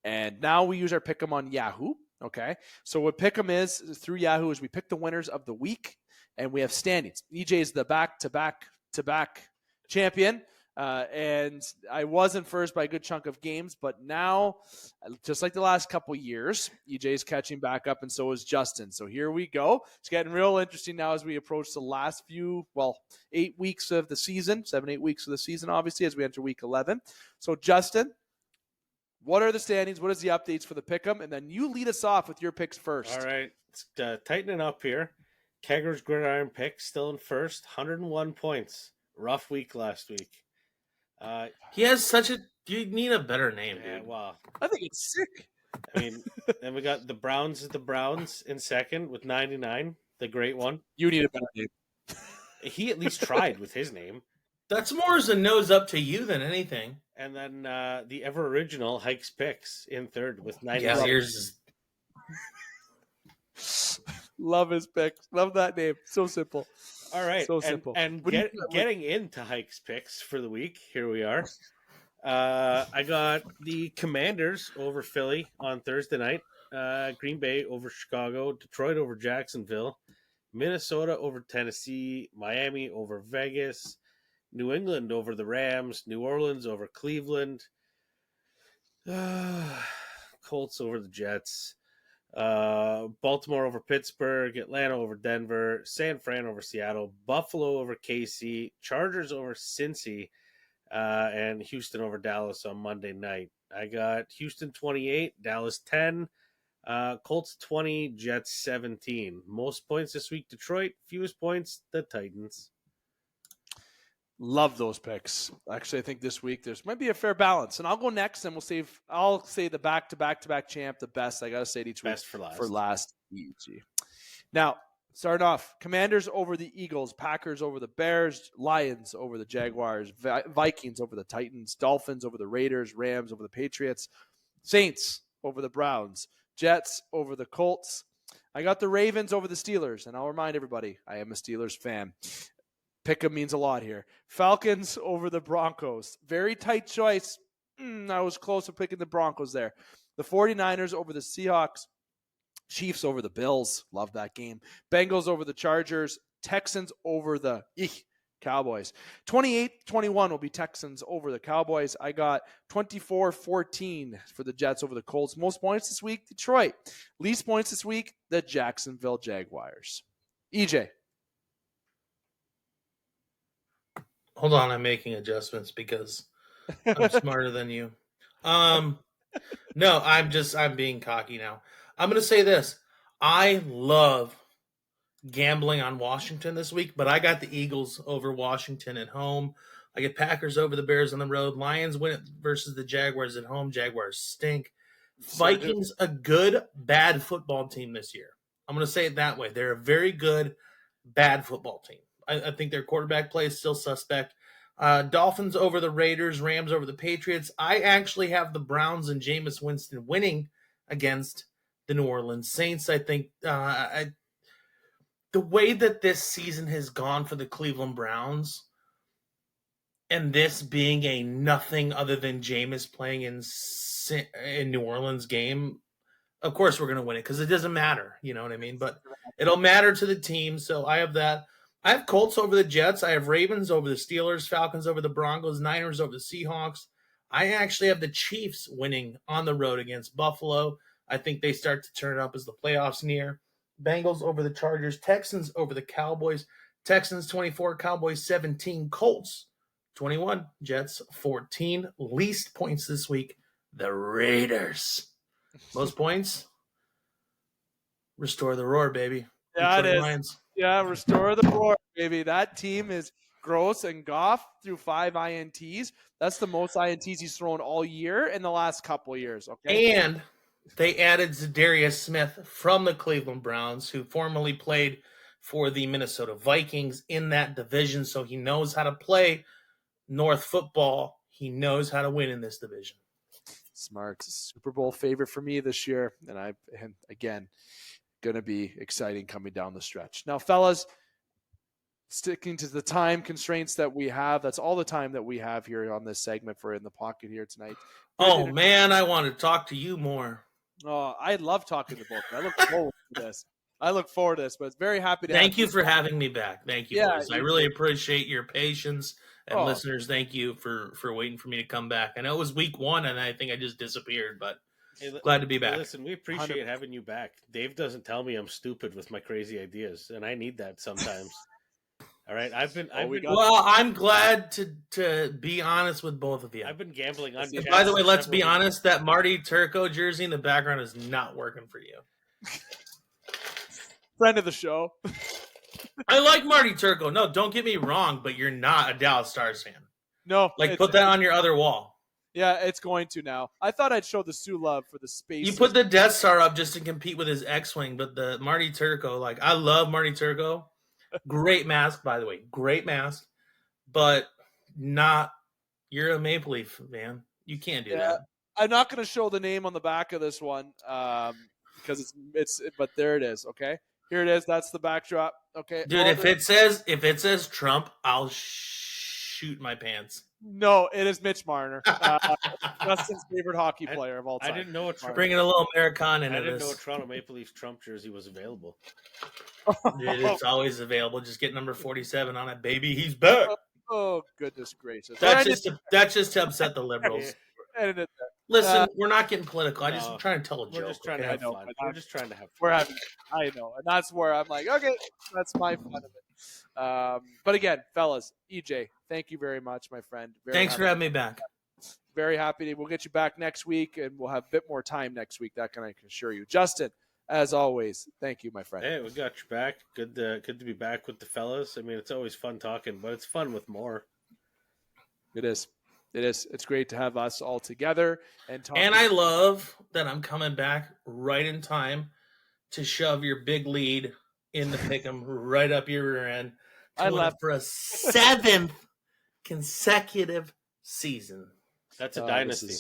And now we use our pick'em on Yahoo. Okay. So what pick'em is through Yahoo is we pick the winners of the week and we have standings. EJ is the back-to-back champion. And I wasn't first by a good chunk of games, but now, just like the last couple years, EJ is catching back up, and so is Justin. So here we go. It's getting real interesting now as we approach the last 8 weeks of the season, 7-8 weeks of the season, obviously, as we enter week 11. So Justin, what are the standings? What is the updates for the pick'em? And then you lead us off with your picks first. All right. It's tightening up here. Kegger's Gridiron pick still in first, 101 points. Rough week last week. He has you need a better name, dude. Well, I think it's sick. I mean, then we got the Browns in second with 99, the great one. You need a better name. He at least tried with his name. That's more as a nose up to you than anything. And then the ever original Hike's Picks in third with 99. Yeah, yours is... Love his picks. Love that name. So simple. All right. So simple. And getting into Hike's Picks for the week, here we are. I got the Commanders over Philly on Thursday night. Green Bay over Chicago. Detroit over Jacksonville. Minnesota over Tennessee. Miami over Vegas. New England over the Rams, New Orleans over Cleveland, Colts over the Jets, Baltimore over Pittsburgh, Atlanta over Denver, San Fran over Seattle, Buffalo over KC, Chargers over Cincy, and Houston over Dallas on Monday night. I got Houston 28, Dallas 10, Colts 20, Jets 17. Most points this week, Detroit. Fewest points, the Titans. Love those picks. Actually, I think this week there's might be a fair balance. And I'll go next, and I'll say the back-to-back champ, the best. I got to say it each week. Best for last. For last. Easy. Now, starting off, Commanders over the Eagles, Packers over the Bears, Lions over the Jaguars, Vikings over the Titans, Dolphins over the Raiders, Rams over the Patriots, Saints over the Browns, Jets over the Colts. I got the Ravens over the Steelers, and I'll remind everybody, I am a Steelers fan. Pick 'em means a lot here. Falcons over the Broncos. Very tight choice. I was close to picking the Broncos there. The 49ers over the Seahawks. Chiefs over the Bills. Love that game. Bengals over the Chargers. Texans over the Cowboys. 28-21 will be Texans over the Cowboys. I got 24-14 for the Jets over the Colts. Most points this week, Detroit. Least points this week, the Jacksonville Jaguars. EJ. Hold on, I'm making adjustments because I'm smarter than you. No, I'm being cocky now. I'm going to say this. I love gambling on Washington this week, but I got the Eagles over Washington at home. I get Packers over the Bears on the road. Lions win it versus the Jaguars at home. Jaguars stink. Vikings, a good, bad football team this year. I'm going to say it that way. They're a very good, bad football team. I think their quarterback play is still suspect. Dolphins over the Raiders, Rams over the Patriots. I actually have the Browns and Jameis Winston winning against the New Orleans Saints. I think the way that this season has gone for the Cleveland Browns, and this being a nothing other than Jameis playing in New Orleans game, of course we're going to win it because it doesn't matter. You know what I mean? But it'll matter to the team. So I have that. I have Colts over the Jets. I have Ravens over the Steelers, Falcons over the Broncos, Niners over the Seahawks. I actually have the Chiefs winning on the road against Buffalo. I think they start to turn up as the playoffs near. Bengals over the Chargers, Texans over the Cowboys. Texans 24, Cowboys 17, Colts 21, Jets 14. Least points this week, the Raiders. Most points, restore the roar, baby. Yeah, Detroit it is. Lions. Yeah, restore the roar, baby. That team is gross, and Goff threw 5 INTs. That's the most INTs he's thrown all year in the last couple of years. Okay, And they added Zadarius Smith from the Cleveland Browns, who formerly played for the Minnesota Vikings in that division, so he knows how to play North football. He knows how to win in this division. Smart. Super Bowl favorite for me this year, and again, going to be exciting coming down the stretch. Now, fellas, sticking to the time constraints that we have, that's all the time that we have here on this segment for In the Pocket here tonight. Oh, man, I want to talk to you more. Oh, I love talking to both. I look forward to this. But it's very happy to Thank you for having me back. Thank you, Yeah, boys. I really appreciate your patience. And Oh. listeners, thank you for waiting for me to come back. I know it was week 1, and I think I just disappeared, but glad to be back. Listen, we appreciate having you back. Dave doesn't tell me I'm stupid with my crazy ideas, and I need that sometimes. All right, Well, I'm glad to be honest with both of you. I've been gambling on. And by the way, let's be honest. That Marty Turco jersey in the background is not working for you. Friend of the show. I like Marty Turco. No, don't get me wrong, but you're not a Dallas Stars fan. No, Like, put that on your other wall. Yeah, it's going to now. I thought I'd show the Sioux love for the space. You put the Death Star up just to compete with his X-Wing, but the Marty Turco, like, I love Marty Turco. Great mask, by the way. Great mask. But you're a Maple Leaf fan. You can't do that. I'm not going to show the name on the back of this one because but there it is. Okay, here it is. That's the backdrop. Okay, Dude, if it says Trump, I'll shoot my pants. No, it is Mitch Marner, Justin's favorite hockey player of all time. I didn't know Bringing a little Americana into I didn't this. know a Toronto Maple Leafs Trump jersey was available. Dude, it's always available. Just get number 47 on it, baby. He's back. Oh, goodness gracious. That's just to upset the liberals. Edit it. Listen, we're not getting political. I just No. trying to tell a joke. We're just trying to okay? have I know, fun. but We're just trying to have We're fun. having, I know, and that's where I'm like, okay, that's my fun of it. But again, fellas, EJ, thank you very much, my friend. Thanks for having me back. Very happy. We'll get you back next week, and we'll have a bit more time next week. That can I can assure you. Justin, as always, thank you, my friend. Hey, we got your back. Good to be back with the fellas. I mean, it's always fun talking, but it's fun with more. It is. It is. It's great to have us all together and talk. And I love that I'm coming back right in time to shove your big lead in the pick'em right up your rear end. I left for a 7th consecutive season. That's a dynasty.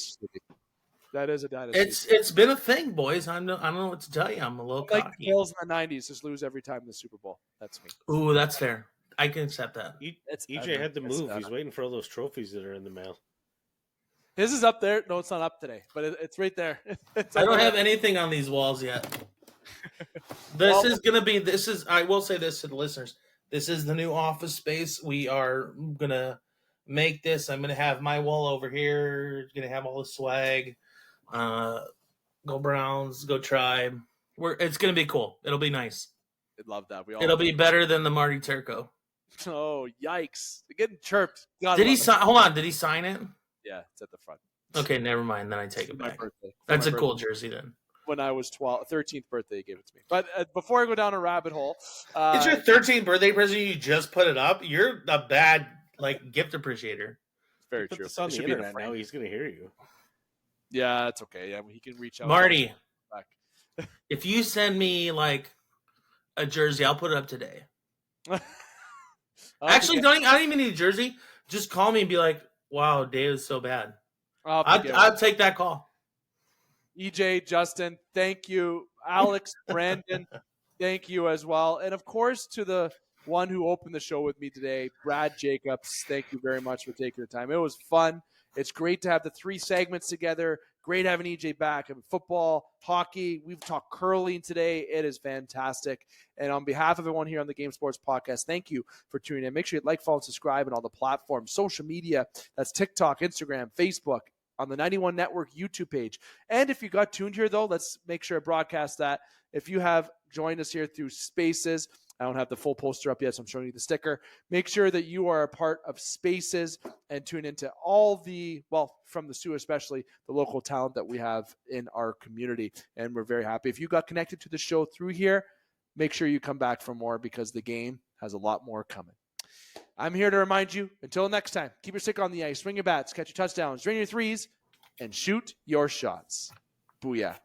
That is a dynasty. It's been a thing, boys. I don't know what to tell you. I'm a little like cocky. the Bills in the '90s, just lose every time in the Super Bowl. That's me. Ooh, that's fair. I can accept that. EJ had to move. He's waiting for all those trophies that are in the mail. His is up there. No, it's not up today, but it's right there. I don't have anything on these walls yet. I will say this to the listeners. This is the new office space. We are going to make this. I'm going to have my wall over here. Going to have all the swag. Go Browns, go Tribe. It's going to be cool. It'll be nice. I'd love that. It'll be better than the Marty Turco. Oh, yikes. They're getting chirped. God, Did he sign? Hold on. Did he sign it? Yeah, it's at the front. Okay, never mind. Then I take it My back. birthday. That's a cool jersey then. When I was 13th birthday, he gave it to me. But before I go down a rabbit hole. It's your 13th birthday present. You just put it up. You're a bad gift appreciator. Very Put true. this on It the should be in a internet frame. now. He's going to hear you. Yeah, it's okay. Yeah, he can reach out. Marty, back. if you send me a jersey, I'll put it up today. Actually, I don't even need a jersey. Just call me and be like, "Wow, Dave is so bad." I'll take that call. EJ, Justin, thank you. Alex, Brandon, thank you as well. And of course, to the one who opened the show with me today, Brad Jacobs, thank you very much for taking the time. It was fun. It's great to have the 3 segments together. Great having EJ back. I mean, football, hockey. We've talked curling today. It is fantastic. And on behalf of everyone here on the Game Sports Podcast, thank you for tuning in. Make sure you like, follow, and subscribe on all the platforms, social media. That's TikTok, Instagram, Facebook, on the 91 Network YouTube page. And if you got tuned here, though, let's make sure to broadcast that. If you have joined us here through Spaces, I don't have the full poster up yet, so I'm showing you the sticker. Make sure that you are a part of Spaces and tune into all from the Sioux especially, the local talent that we have in our community. And we're very happy. If you got connected to the show through here, make sure you come back for more because the game has a lot more coming. I'm here to remind you, until next time, keep your stick on the ice, swing your bats, catch your touchdowns, drain your threes, and shoot your shots. Booyah.